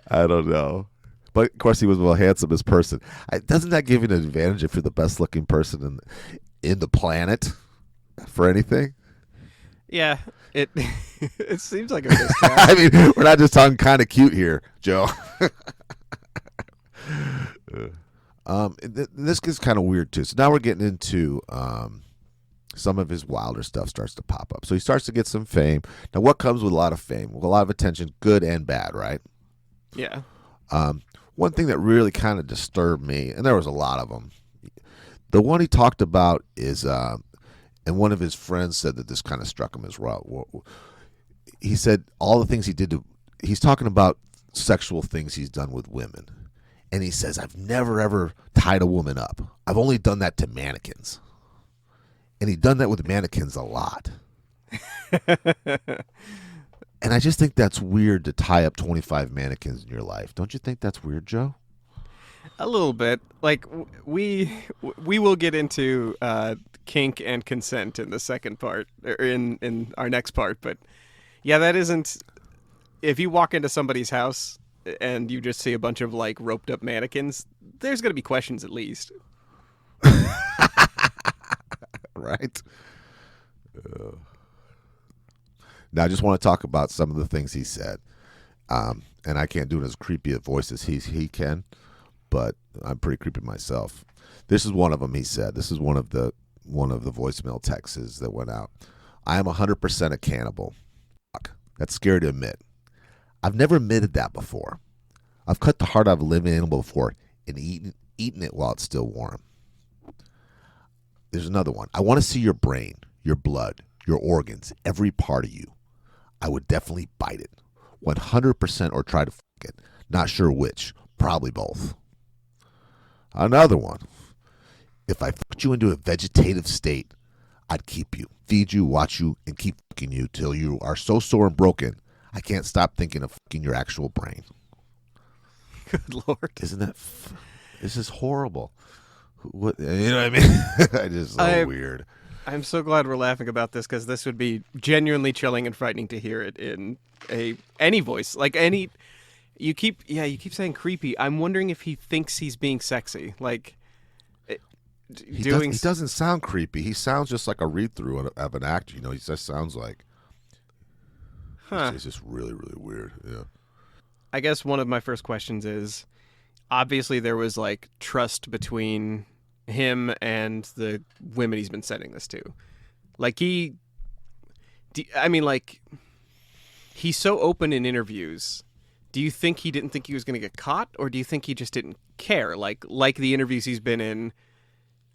I don't know. But, of course, he was the handsomest person. Doesn't that give you an advantage if you're the best-looking person in the planet for anything? Yeah, it it seems like a miscast. I mean, we're not just talking kind of cute here, Joe. This gets kind of weird, too. So now we're getting into some of his wilder stuff starts to pop up. So he starts to get some fame. Now, what comes with a lot of fame? With a lot of attention, good and bad, right? Yeah. One thing that really kind of disturbed me, and there was a lot of them, the one he talked about is, and one of his friends said that this kind of struck him as well. He said all the things he did he's talking about sexual things he's done with women. And he says, I've never, ever tied a woman up. I've only done that to mannequins. And he'd done that with mannequins a lot. And I just think that's weird to tie up 25 mannequins in your life. Don't you think that's weird, Joe? A little bit. Like, we will get into kink and consent in the second part, or in our next part. But, yeah, that isn't... If you walk into somebody's house and you just see a bunch of, like, roped-up mannequins, there's going to be questions at least. Right? Now, I just want to talk about some of the things he said. And I can't do it as creepy a voice as he can, but I'm pretty creepy myself. This is one of them he said. This is one of the voicemail texts that went out. I am 100% a cannibal. That's scary to admit. I've never admitted that before. I've cut the heart out of a living animal before and eaten it while it's still warm. There's another one. I want to see your brain, your blood, your organs, every part of you. I would definitely bite it. 100% or try to fuck it. Not sure which. Probably both. Another one. If I fucked you into a vegetative state, I'd keep you, feed you, watch you, and keep fucking you till you are so sore and broken, I can't stop thinking of fucking your actual brain. Good Lord. Isn't that... This is horrible. What, you know what I mean? It's just so weird. I'm so glad we're laughing about this, because this would be genuinely chilling and frightening to hear it in any voice. Like any... You keep saying creepy. I'm wondering if he thinks he's being sexy. Like... He doesn't sound creepy. He sounds just like a read-through of an actor. You know, he just sounds like... It's just really, really weird. Yeah. I guess one of my first questions is, obviously there was, like, trust between him and the women he's been sending this to. Like, he's so open in interviews do you think he didn't think he was going to get caught, or do you think he just didn't care? Like the interviews he's been in,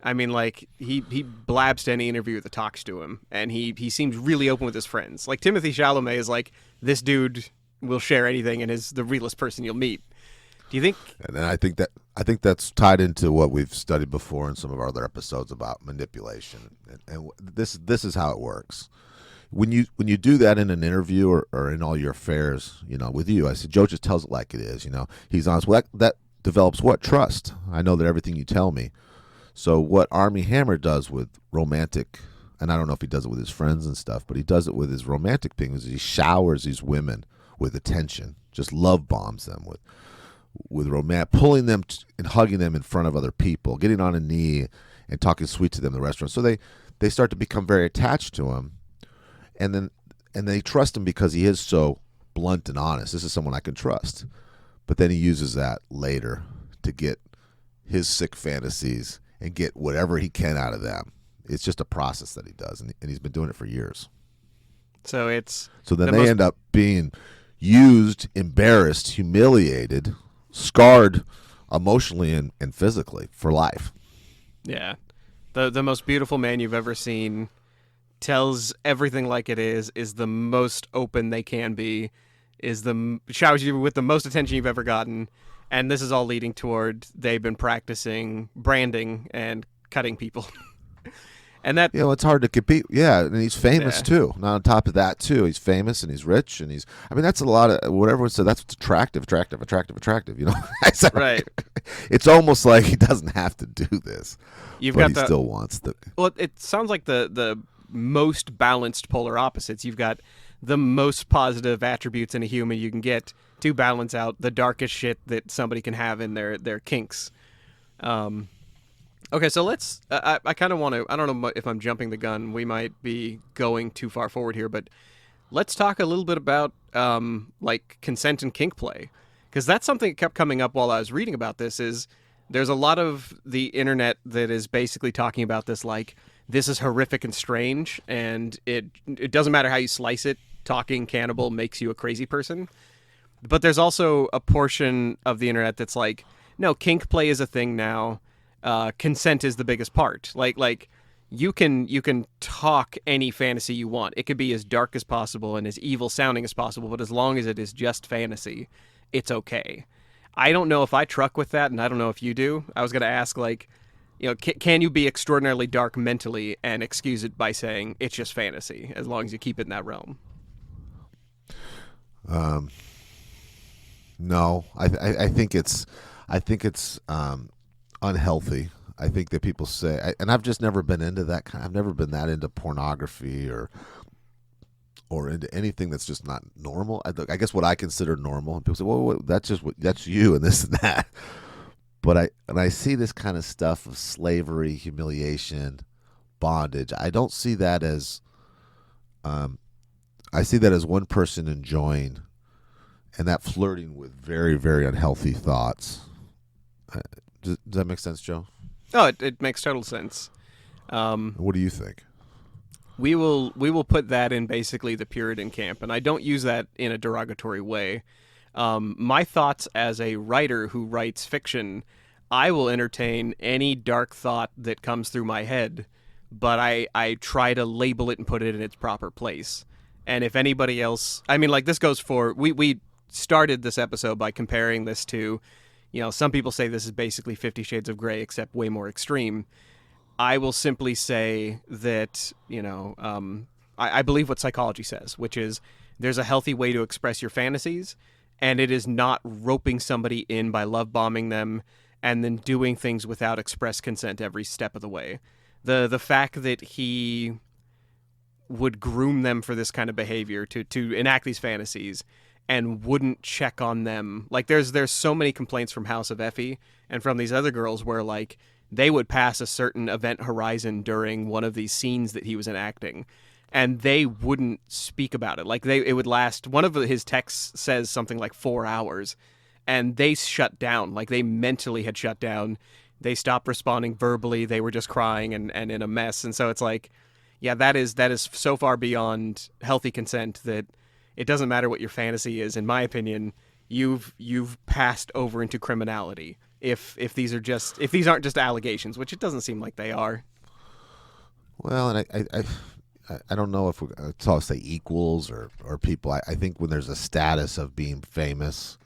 I mean, like, he blabs to any interviewer that talks to him, and he seems really open with his friends. Like, Timothée Chalamet is like, this dude will share anything and is the realest person you'll meet. Do you think? And then I think that's tied into what we've studied before in some of our other episodes about manipulation, and this is how it works. When you do that in an interview or in all your affairs, with you, I said, Joe just tells it like it is. He's honest. Well, that develops what? Trust. I know that everything you tell me. So what Armie Hammer does with romantic, and I don't know if he does it with his friends and stuff, but he does it with his romantic things. He showers these women with attention, just love bombs them with romance, pulling them and hugging them in front of other people, getting on a knee and talking sweet to them in the restaurant. So they start to become very attached to him, and they trust him because he is so blunt and honest. This is someone I can trust. But then he uses that later to get his sick fantasies and get whatever he can out of them. It's just a process that he does, and he's been doing it for years. So then they end up being used, embarrassed, humiliated, scarred emotionally and physically for life. Yeah. The most beautiful man you've ever seen, tells everything like it is the most open they can be, showers you with the most attention you've ever gotten. And this is all leading toward they've been practicing branding and cutting people. And that, it's hard to compete. Yeah, and he's famous too. Now on top of that too, he's famous and he's rich and that's a lot of what everyone said. That's what's attractive. Right. It's almost like he doesn't have to do this, but he still wants to. Well, it sounds like the most balanced polar opposites. You've got the most positive attributes in a human you can get to balance out the darkest shit that somebody can have in their kinks. Okay, so let's. I kind of want to. I don't know if I'm jumping the gun. We might be going too far forward here, but let's talk a little bit about like consent and kink play, because that's something that kept coming up while I was reading about this. Is there's a lot of the internet that is basically talking about this, like, this is horrific and strange, and it doesn't matter how you slice it. Talking cannibal makes you a crazy person. But there's also a portion of the internet that's like, no, kink play is a thing now. Consent is the biggest part. Like you can talk any fantasy you want. It could be as dark as possible and as evil sounding as possible, but as long as it is just fantasy, it's okay. I don't know if I truck with that, and I don't know if you do. I was going to ask, like, can you be extraordinarily dark mentally and excuse it by saying it's just fantasy, as long as you keep it in that realm? No, I think it's unhealthy. I think that people say, and I've just never been into that I've never been that into pornography or into anything that's just not normal. I guess what I consider normal, and people say, well, that's you and this and that. But I see this kind of stuff of slavery, humiliation, bondage. I don't see that as, I see that as one person enjoying, and that flirting with very, very unhealthy thoughts. Does that make sense, Joe? Oh, it makes total sense. What do you think? We will put that in basically the Puritan camp, and I don't use that in a derogatory way. My thoughts as a writer who writes fiction, I will entertain any dark thought that comes through my head, but I try to label it and put it in its proper place. And if anybody else, I mean, like, this goes for, we started this episode by comparing this to, some people say this is basically 50 Shades of Grey, except way more extreme. I will simply say that, I believe what psychology says, which is there's a healthy way to express your fantasies, and it is not roping somebody in by love bombing them and then doing things without express consent every step of the way. The fact that he would groom them for this kind of behavior to enact these fantasies and wouldn't check on them. Like, there's so many complaints from House of Effie and from these other girls where, like, they would pass a certain event horizon during one of these scenes that he was enacting, and they wouldn't speak about it. Like, it would last, one of his texts says something like 4 hours, and they shut down. Like, they mentally had shut down. They stopped responding verbally. They were just crying and in a mess. And so it's like, yeah, that is so far beyond healthy consent that it doesn't matter what your fantasy is. In my opinion, you've passed over into criminality. If these aren't just allegations, which it doesn't seem like they are. Well, and I don't know if I'll say equals or people. I think when there's a status of being famous,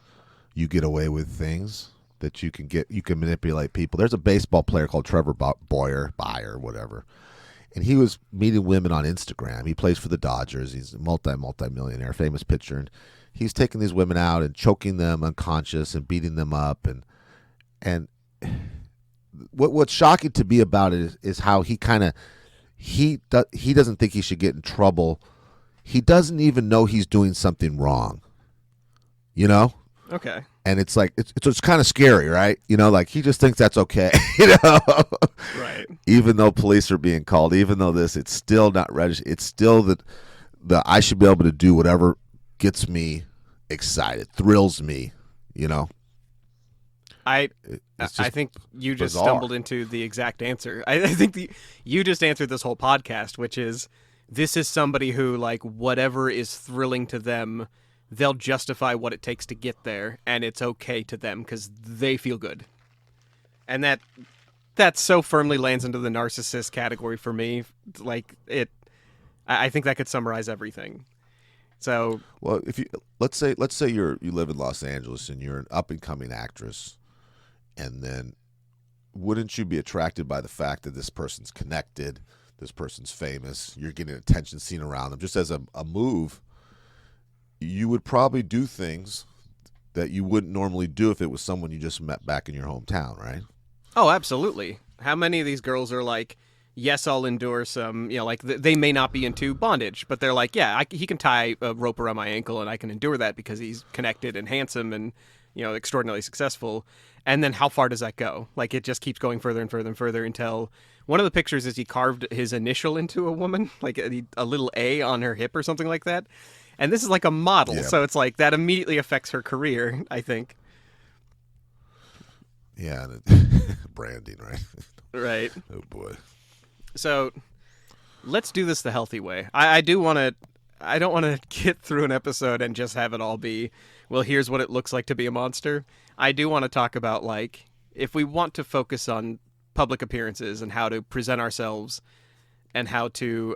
you get away with things that you can manipulate people. There's a baseball player called Trevor Bauer, whatever, and he was meeting women on Instagram. He plays for the Dodgers. He's a multi-millionaire, famous pitcher, and he's taking these women out and choking them unconscious and beating them up. And what's shocking to me about it is how he kind of he doesn't think he should get in trouble. He doesn't even know he's doing something wrong. You know? Okay. And it's like it's kind of scary, right? You know, like he just thinks that's okay. You know? Right. Even though police are being called, even though it's still not registered. It's still the I should be able to do whatever gets me excited, thrills me, you know. I think you just bizarre. stumbled into the exact answer. I think you just answered this whole podcast, which is this is somebody who, like, whatever is thrilling to them, they'll justify what it takes to get there, and it's okay to them because they feel good. And that so firmly lands into the narcissist category for me. Like I think that could summarize everything. So, well, if let's say you live in Los Angeles and you're an up and coming actress, and then wouldn't you be attracted by the fact that this person's connected, this person's famous, you're getting attention seen around them, just as a move? You would probably do things that you wouldn't normally do if it was someone you just met back in your hometown, right? oh, absolutely. How many of these girls are like, yes, I'll endure some, like they may not be into bondage, but they're like, yeah, he can tie a rope around my ankle and I can endure that because he's connected and handsome and, extraordinarily successful. And then how far does that go? Like, it just keeps going further and further and further until one of the pictures is he carved his initial into a woman, like a little A on her hip or something like that. And this is like a model. Yeah. So it's like that immediately affects her career, I think. Yeah. Branding, right? Right. Oh, boy. So let's do this the healthy way. I don't want to get through an episode and just have it all be, well, here's what it looks like to be a monster. I do want to talk about, like, if we want to focus on public appearances and how to present ourselves and how to,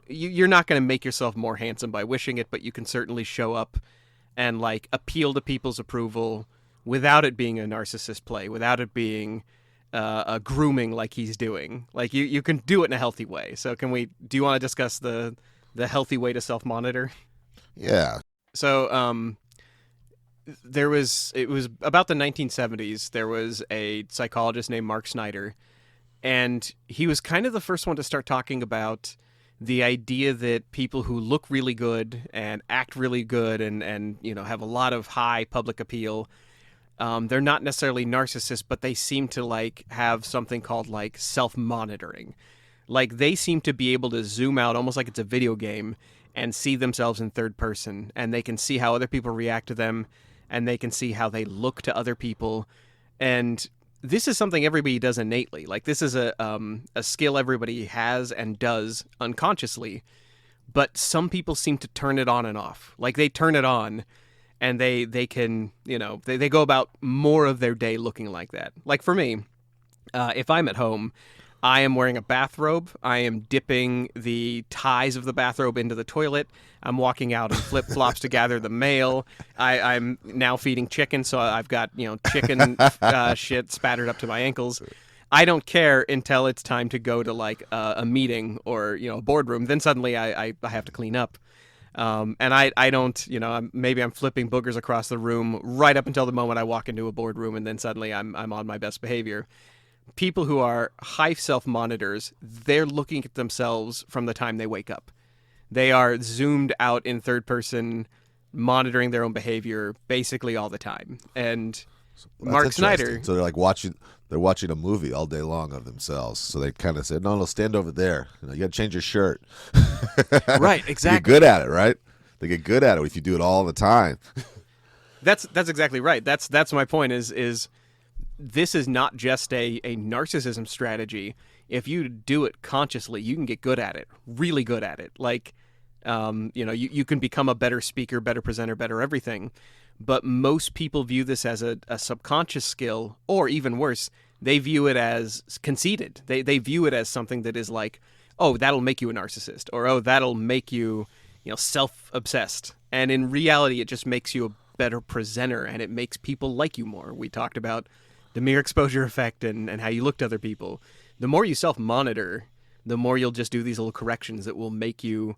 you're not going to make yourself more handsome by wishing it, but you can certainly show up and, like, appeal to people's approval without it being a narcissist play, without it being a grooming like he's doing. Like, you can do it in a healthy way. So do you want to discuss the healthy way to self-monitor? Yeah. So it was about the 1970s. There was a psychologist named Mark Snyder, and he was kind of the first one to start talking about the idea that people who look really good and act really good and have a lot of high public appeal, they're not necessarily narcissists, but they seem to, like, have something called, like, self-monitoring. Like, they seem to be able to zoom out almost like it's a video game and see themselves in third person, and they can see how other people react to them, and they can see how they look to other people. And this is something everybody does innately. Like, this is a skill everybody has and does unconsciously, but some people seem to turn it on and off. Like, they turn it on, and they can, they go about more of their day looking like that. Like, for me, if I'm at home, I am wearing a bathrobe. I am dipping the ties of the bathrobe into the toilet. I'm walking out in flip-flops to gather the mail. I'm now feeding chicken, so I've got, chicken shit spattered up to my ankles. I don't care until it's time to go to, like, a meeting or, a boardroom. Then suddenly I have to clean up. And I don't, maybe I'm flipping boogers across the room right up until the moment I walk into a boardroom, and then suddenly I'm on my best behavior. People who are high self-monitors, they're looking at themselves from the time they wake up. They are zoomed out in third person, monitoring their own behavior basically all the time. And Mark Snyder... So they're like watching a movie all day long of themselves. So they kind of said, no, stand over there. You got to change your shirt. Right, exactly. They get good at it, right? They get good at it if you do it all the time. That's exactly right. That's my point is this is not just a narcissism strategy. If you do it consciously, you can get good at it, really good at it. Like, You can become a better speaker, better presenter, better everything. But most people view this as a subconscious skill, or even worse, they view it as conceited. They view it as something that is like, oh, that'll make you a narcissist, or oh, that'll make you, self-obsessed. And in reality, it just makes you a better presenter, and it makes people like you more. We talked about the mere exposure effect and how you look to other people. The more you self-monitor, the more you'll just do these little corrections that will make you...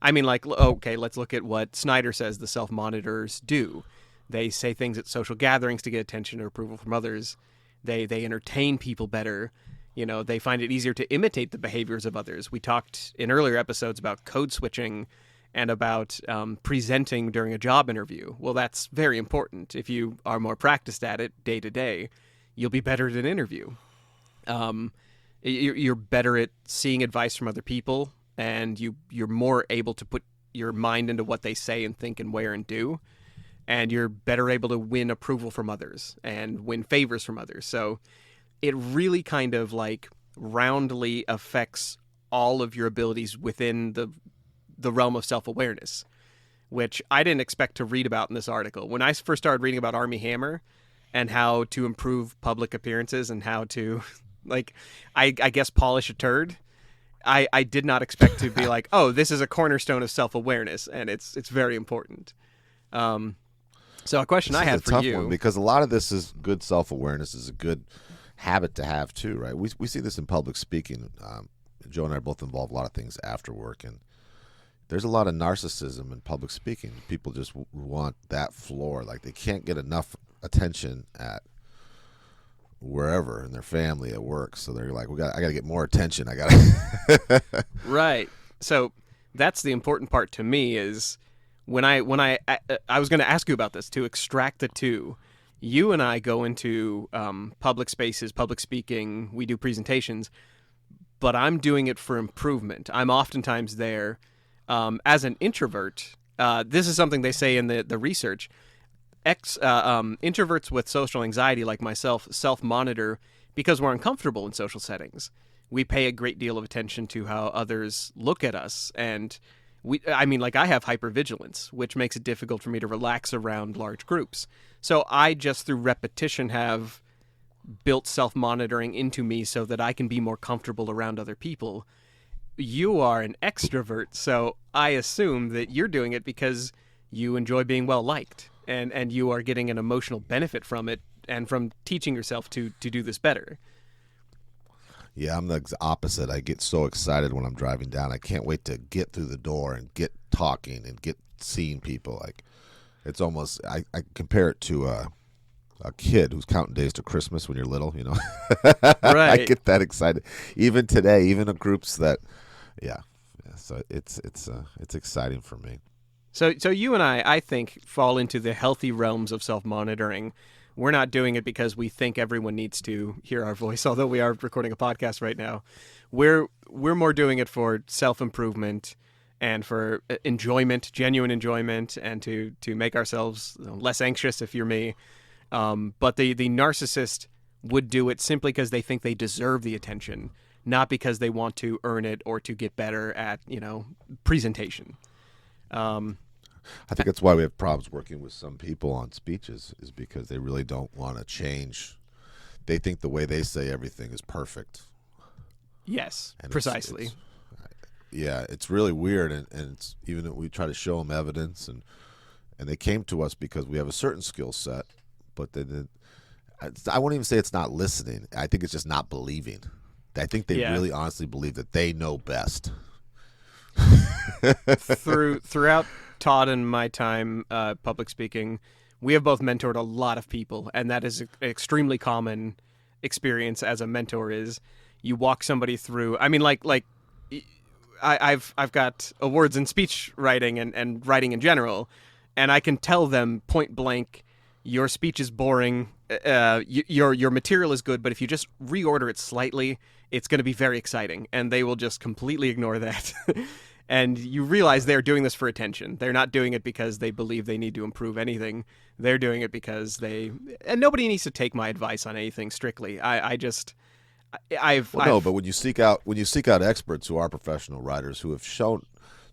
I mean, like, okay, let's look at what Snyder says the self-monitors do. They say things at social gatherings to get attention or approval from others. They entertain people better. They find it easier to imitate the behaviors of others. We talked in earlier episodes about code switching and about presenting during a job interview. Well, that's very important. If you are more practiced at it day to day, you'll be better at an interview. You're better at seeing advice from other people, and you're more able to put your mind into what they say and think and wear and do. And you're better able to win approval from others and win favors from others. So it really kind of like roundly affects all of your abilities within the realm of self-awareness, which I didn't expect to read about in this article. When I first started reading about Armie Hammer and how to improve public appearances and how to, I guess, polish a turd, I did not expect to be like, oh, this is a cornerstone of self-awareness, and it's very important. So a question I had for you, one, because a lot of this is good self-awareness is a good habit to have too, right? We see this in public speaking. Joe and I are both involved in a lot of things after work, and there's a lot of narcissism in public speaking. People just want that floor. Like they can't get enough attention at wherever in their family, at work. So they're like, I got to get more attention. Right. So that's the important part to me is when I was going to ask you about this, to extract the two. You and I go into public spaces, public speaking, we do presentations, but I'm doing it for improvement. I'm oftentimes there as an introvert. This is something they say in the research. Introverts with social anxiety like myself self-monitor because we're uncomfortable in social settings. We pay a great deal of attention to how others look at us, and I have hypervigilance, which makes it difficult for me to relax around large groups. So I just, through repetition, have built self-monitoring into me so that I can be more comfortable around other people. You are an extrovert, so I assume that you're doing it because you enjoy being well-liked, and you are getting an emotional benefit from it and from teaching yourself to do this better. Yeah, I'm the opposite. I get so excited when I'm driving down. I can't wait to get through the door and get talking and get seeing people. Like, it's almost, I compare it to a kid who's counting days to Christmas when you're little, Right. I get that excited. Even today, even in groups that, yeah. So it's exciting for me. So you and I think, fall into the healthy realms of self-monitoring. We're not doing it because we think everyone needs to hear our voice, although we are recording a podcast right now. We're more doing it for self-improvement and for enjoyment, genuine enjoyment, and to make ourselves less anxious, if you're me. But the narcissist would do it simply because they think they deserve the attention, not because they want to earn it or to get better at, presentation. I think that's why we have problems working with some people on speeches, is because they really don't want to change. They think the way they say everything is perfect. Yes, And precisely. It's really weird, and it's, even we try to show them evidence, and they came to us because we have a certain skill set, but then I won't even say it's not listening. I think it's just not believing. I think they really honestly believe that they know best. Throughout Todd and my time public speaking, we have both mentored a lot of people, and that is an extremely common experience as a mentor. Is you walk somebody through. I mean, I've got awards in speech writing and writing in general, and I can tell them point blank, your speech is boring. Your material is good, but if you just reorder it slightly, it's going to be very exciting, and they will just completely ignore that. And you realize they're doing this for attention. They're not doing it because they believe they need to improve anything. They're doing it because and nobody needs to take my advice on anything strictly. But when you seek out experts who are professional writers who have shown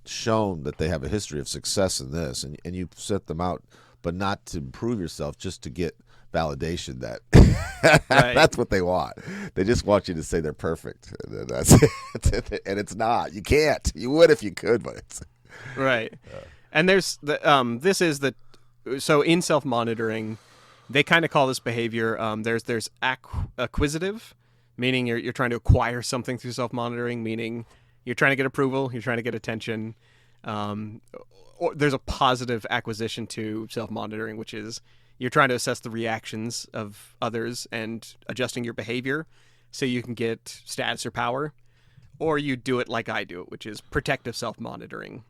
shown that they have a history of success in this, and you set them out, but not to improve yourself, just to get validation that that's what they want. They just want you to say they're perfect. And that's it. And it's not. You can't. You would if you could, but it's right. And there's the so in self-monitoring, they kind of call this behavior. There's acquisitive, meaning you're trying to acquire something through self-monitoring, meaning you're trying to get approval, you're trying to get attention. Or there's a positive acquisition to self-monitoring, which is you're trying to assess the reactions of others and adjusting your behavior so you can get status or power. Or you do it like I do it, which is protective self-monitoring.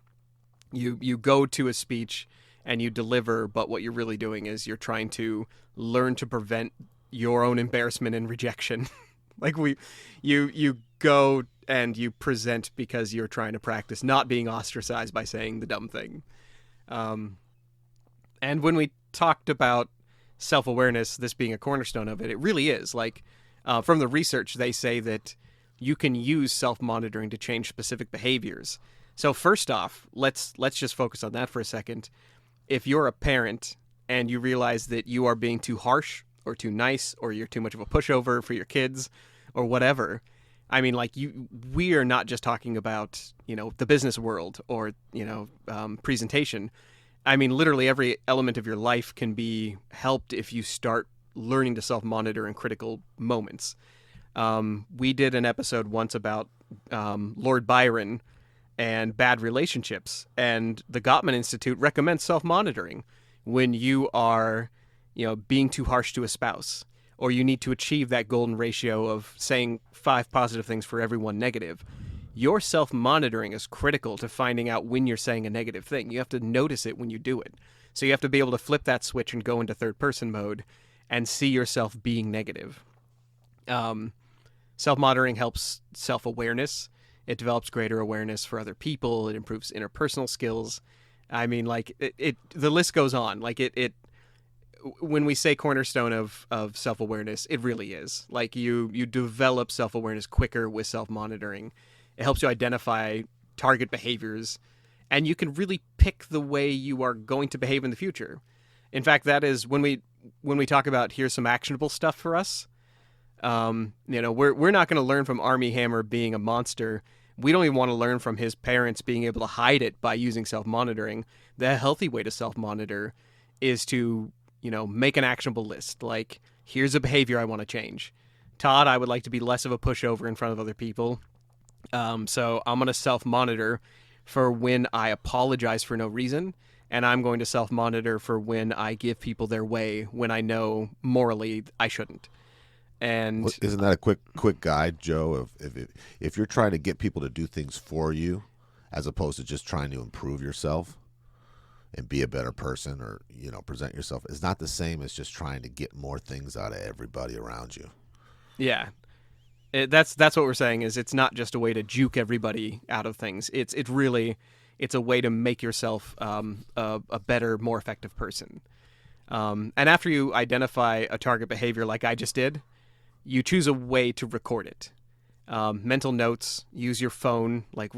You go to a speech and you deliver, but what you're really doing is you're trying to learn to prevent your own embarrassment and rejection. Like you go and you present because you're trying to practice not being ostracized by saying the dumb thing. And when we talked about self-awareness, this being a cornerstone of it, it really is. Like from the research, they say that you can use self-monitoring to change specific behaviors. So first off, let's just focus on that for a second. If you're a parent and you realize that you are being too harsh or too nice, or you're too much of a pushover for your kids or whatever, I mean, like we are not just talking about, the business world or, presentation. I mean, literally every element of your life can be helped if you start learning to self-monitor in critical moments. We did an episode once about Lord Byron and bad relationships, and the Gottman Institute recommends self-monitoring when you are, being too harsh to a spouse, or you need to achieve that golden ratio of saying 5 positive things for every 1 negative. Your self-monitoring is critical to finding out when you're saying a negative thing. You have to notice it when you do it. So you have to be able to flip that switch and go into third-person mode and see yourself being negative. Self-monitoring helps self-awareness. It develops greater awareness for other people. It improves interpersonal skills. I mean, like the list goes on. Like it when we say cornerstone of self-awareness, it really is. Like you develop self-awareness quicker with self-monitoring. It helps you identify target behaviors, and you can really pick the way you are going to behave in the future. In fact, that is when we talk about here's some actionable stuff for us. We're not going to learn from Armie Hammer being a monster. We don't even want to learn from his parents being able to hide it by using self-monitoring. The healthy way to self-monitor is to, make an actionable list. Like, here's a behavior I want to change. Todd, I would like to be less of a pushover in front of other people. So I'm going to self-monitor for when I apologize for no reason. And I'm going to self-monitor for when I give people their way when I know morally I shouldn't. And isn't that a quick guide, Joe, of if you're trying to get people to do things for you as opposed to just trying to improve yourself and be a better person or, present yourself, is not the same as just trying to get more things out of everybody around you. Yeah. That's what we're saying is it's not just a way to juke everybody out of things. It's a way to make yourself a better, more effective person. And after you identify a target behavior like I just did, you choose a way to record it. Mental notes, use your phone, like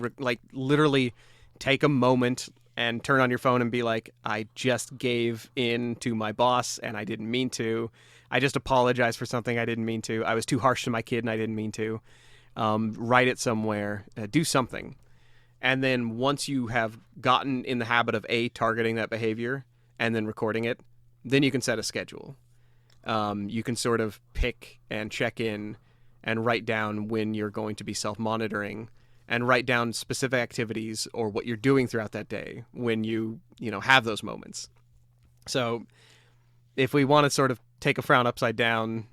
literally take a moment and turn on your phone and be like, I just gave in to my boss and I didn't mean to. I just apologized for something I didn't mean to. I was too harsh to my kid and I didn't mean to. Write it somewhere, do something. And then once you have gotten in the habit of targeting that behavior and then recording it, then you can set a schedule. You can sort of pick and check in and write down when you're going to be self-monitoring and write down specific activities or what you're doing throughout that day when you have those moments. So if we want to sort of take a frown upside down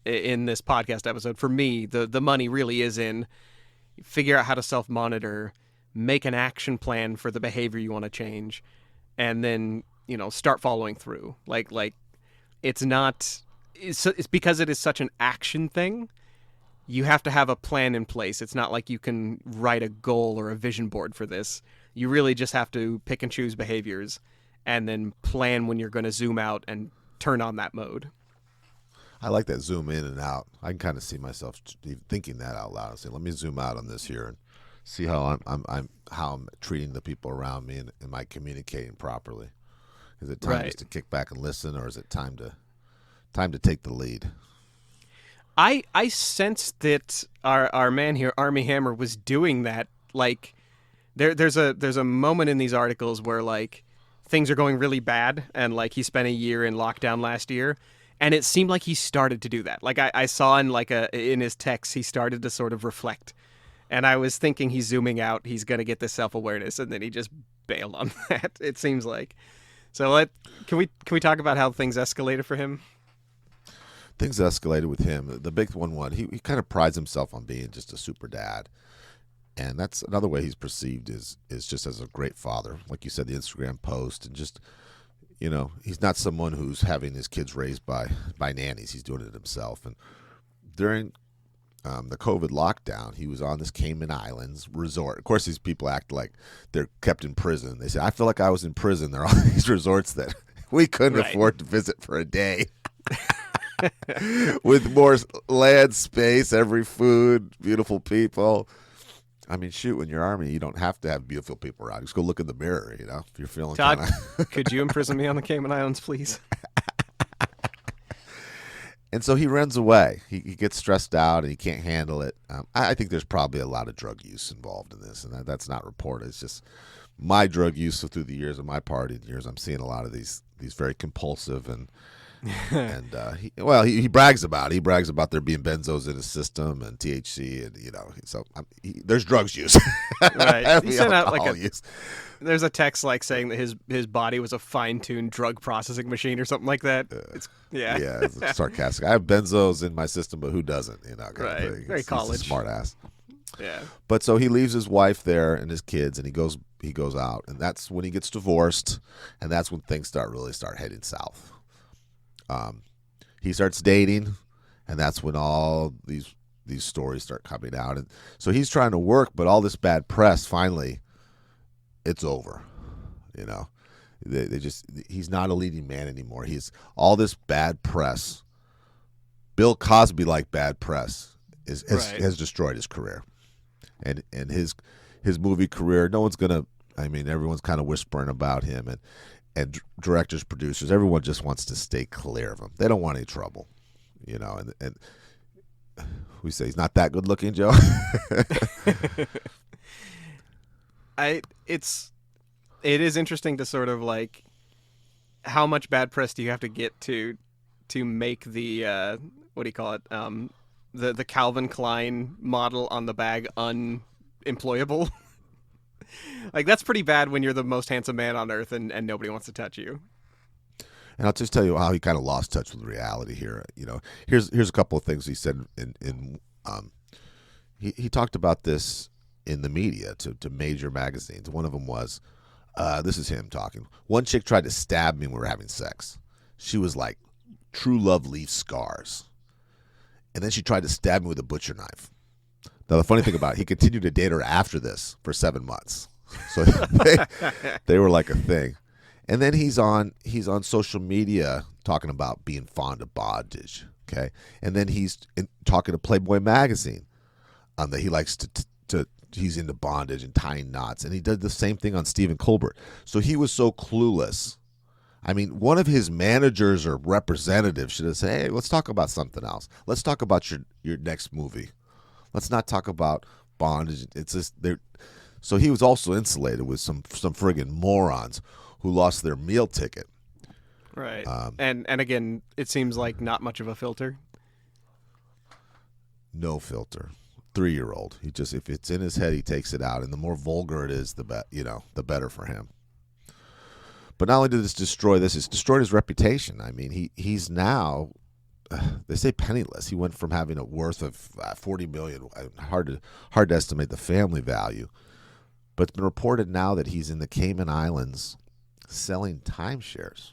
in this podcast episode, for me, the money really is in figure out how to self-monitor, make an action plan for the behavior you want to change, and then, start following through. Like it's because it is such an action thing. You have to have a plan in place. It's not like you can write a goal or a vision board for this. You really just have to pick and choose behaviors and then plan when you're going to zoom out and turn on that mode. I like that zoom in and out. I can kind of see myself thinking that out loud and say, let me zoom out on this here and See how I'm treating the people around me, and am I communicating properly? Is it time just to kick back and listen, or is it time to take the lead? I sensed that our man here, Armie Hammer, was doing that. Like, there's a moment in these articles where like things are going really bad, and like he spent a year in lockdown last year, and it seemed like he started to do that. Like I saw in his text, he started to sort of reflect, and I was thinking he's zooming out, he's gonna get this self-awareness, and then he just bailed on that. It seems like. So can we talk about how things escalated for him? Things escalated with him. The big one, he kind of prides himself on being just a super dad. And that's another way he's perceived is just as a great father. Like you said, the Instagram post, and just, he's not someone who's having his kids raised by nannies. He's doing it himself. And during the COVID lockdown, he was on this Cayman Islands resort. Of course, these people act like they're kept in prison. They say, I feel like I was in prison. There are all these resorts that we couldn't afford to visit for a day. With more land space, every food, beautiful people. I mean, shoot, when you're Army, you don't have to have beautiful people around. Just go look in the mirror, if you're feeling Todd, kinda... could you imprison me on the Cayman Islands, please? And so he runs away. He gets stressed out and he can't handle it. I think there's probably a lot of drug use involved in this, and that's not reported. It's just my drug use through the years of my partying years. I'm seeing a lot of these very compulsive and he brags about it. He brags about there being benzos in his system and THC, and so there's drugs use. Right. He sent out there's a text like saying that his body was a fine-tuned drug processing machine or something like that. It's sarcastic. I have benzos in my system, but who doesn't? Right. Very college. He's a smart ass. Yeah. But so he leaves his wife there and his kids, and he goes out, and that's when he gets divorced, and that's when things start heading south. He starts dating, and that's when all these stories start coming out. And so he's trying to work, but all this bad press, finally, it's over. He's not a leading man anymore. He's all this bad press. Bill Cosby-like bad press has destroyed his career, and his movie career. No one's gonna. I mean, everyone's kind of whispering about him, and directors, producers, everyone just wants to stay clear of him. They don't want any trouble, and we say he's not that good looking, Joe. It is interesting to sort of like, how much bad press do you have to get to make the what do you call it, the Calvin Klein model on the bag unemployable? Like, that's pretty bad when you're the most handsome man on earth and nobody wants to touch you. And I'll just tell you how he kind of lost touch with reality here. Here's a couple of things he said he talked about this in the media to major magazines. One of them was, this is him talking. One chick tried to stab me when we were having sex. She was like, true love leaves scars. And then she tried to stab me with a butcher knife. Now, the funny thing about it, he continued to date her after this for 7 months. So they were like a thing. And then he's on social media talking about being fond of bondage. Okay. And then he's talking to Playboy magazine that he likes to he's into bondage and tying knots. And he did the same thing on Stephen Colbert. So he was so clueless. I mean, one of his managers or representatives should have said, hey, let's talk about something else. Let's talk about your next movie. Let's not talk about bondage. It's just so he was also insulated with some friggin' morons who lost their meal ticket. Right. And again, it seems like not much of a filter. No filter. 3-year-old. He just, if it's in his head, he takes it out, and the more vulgar it is, the better for him. But not only did this destroy this, it's destroyed his reputation. I mean, he's now, they say penniless. He went from having a worth of $40 million. Hard to estimate the family value. But it's been reported now that he's in the Cayman Islands selling timeshares.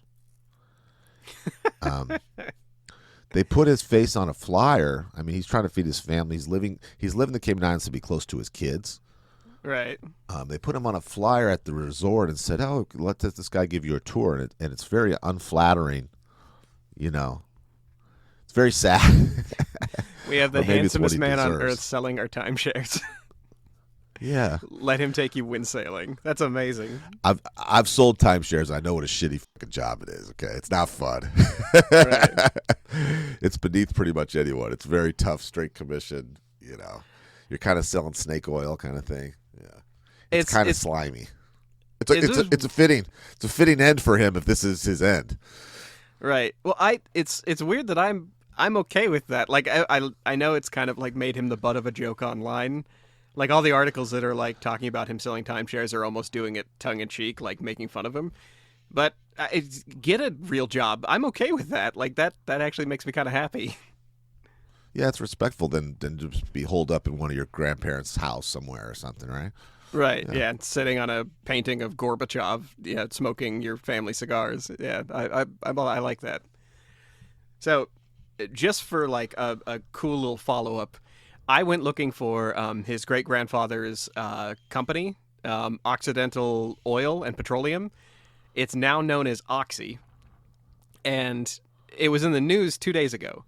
They put his face on a flyer. I mean, he's trying to feed his family. He's living in the Cayman Islands to be close to his kids. Right. They put him on a flyer at the resort and said, "Oh, let this guy give you a tour," and it's very unflattering. It's very sad. We have the handsomest man on earth selling our timeshares. Yeah. Let him take you wind sailing. That's amazing. I've sold timeshares. I know what a shitty fucking job it is. Okay, it's not fun. Right. It's beneath pretty much anyone. It's very tough, straight commission. You're kind of selling snake oil, kind of thing. Yeah, it's kind of slimy. It's a fitting end for him if this is his end. Right. Well, it's weird that I'm okay with that. Like I know it's kind of like made him the butt of a joke online. Like all the articles that are like talking about him selling timeshares are almost doing it tongue in cheek, like making fun of him. But get a real job. I'm okay with that. Like that actually makes me kind of happy. Yeah, it's respectful than just be holed up in one of your grandparents' house somewhere or something, right? Right. Yeah, sitting on a painting of Gorbachev, smoking your family cigars. Yeah, I like that. So, just for like a cool little follow up, I went looking for his great grandfather's company, Occidental Oil and Petroleum. It's now known as Oxy, and it was in the news 2 days ago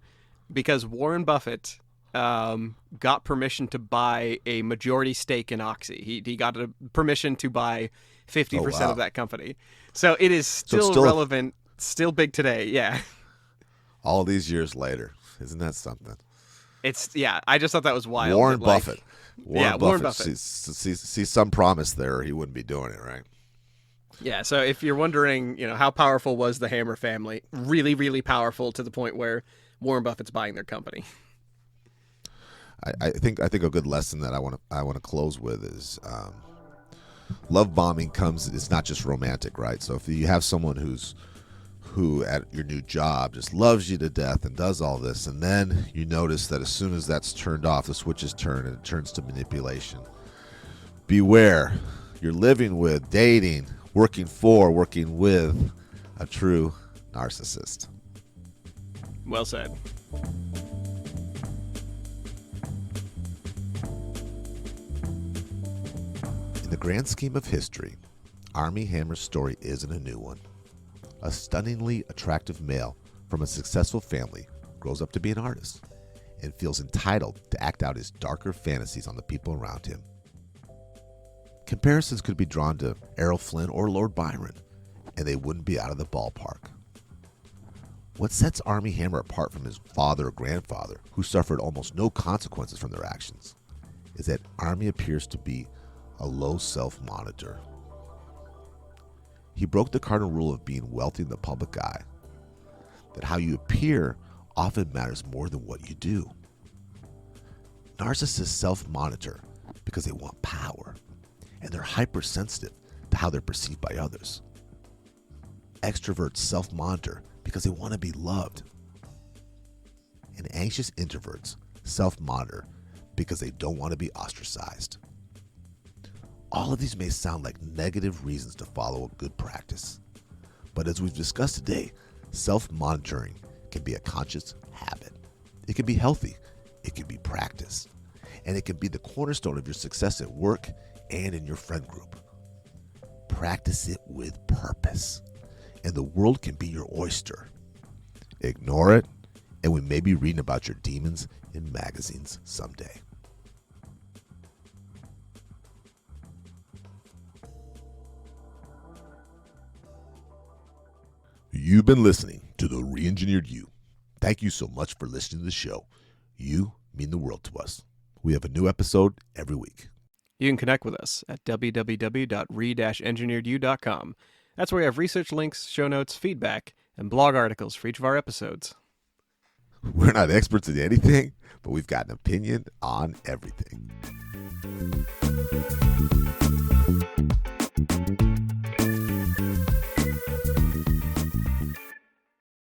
because Warren Buffett got permission to buy a majority stake in Oxy. He got a permission to buy 50% of that company. So it is still relevant, still big today. Yeah. All these years later, isn't that something? I just thought that was wild. Warren Buffett. Warren Buffett. See some promise there, or he wouldn't be doing it, right? Yeah, so if you're wondering, how powerful was the Hammer family, really, really powerful to the point where Warren Buffett's buying their company. I think a good lesson that I want to close with is love bombing comes. It's not just romantic, right? So if you have someone who at your new job just loves you to death and does all this, and then you notice that as soon as that's turned off, the switch is turned and it turns to manipulation. Beware. You're living with, dating, working with a true narcissist. Well said. In the grand scheme of history, Armie Hammer's story isn't a new one. A stunningly attractive male from a successful family grows up to be an artist and feels entitled to act out his darker fantasies on the people around him. Comparisons could be drawn to Errol Flynn or Lord Byron, and they wouldn't be out of the ballpark. What sets Armie Hammer apart from his father or grandfather, who suffered almost no consequences from their actions, is that Armie appears to be a low self-monitor. He broke the cardinal rule of being wealthy in the public eye, that how you appear often matters more than what you do. Narcissists self-monitor because they want power, and they're hypersensitive to how they're perceived by others. Extroverts self-monitor because they want to be loved. And anxious introverts self-monitor because they don't want to be ostracized. All of these may sound like negative reasons to follow a good practice. But as we've discussed today, self-monitoring can be a conscious habit. It can be healthy. It can be practiced. And it can be the cornerstone of your success at work and in your friend group. Practice it with purpose, and the world can be your oyster. Ignore it, and we may be reading about your demons in magazines someday. You've been listening to The Re-Engineered You. Thank you so much for listening to the show. You mean the world to us. We have a new episode every week. You can connect with us at www.re-engineeredyou.com. That's where we have research links, show notes, feedback, and blog articles for each of our episodes. We're not experts in anything, but we've got an opinion on everything.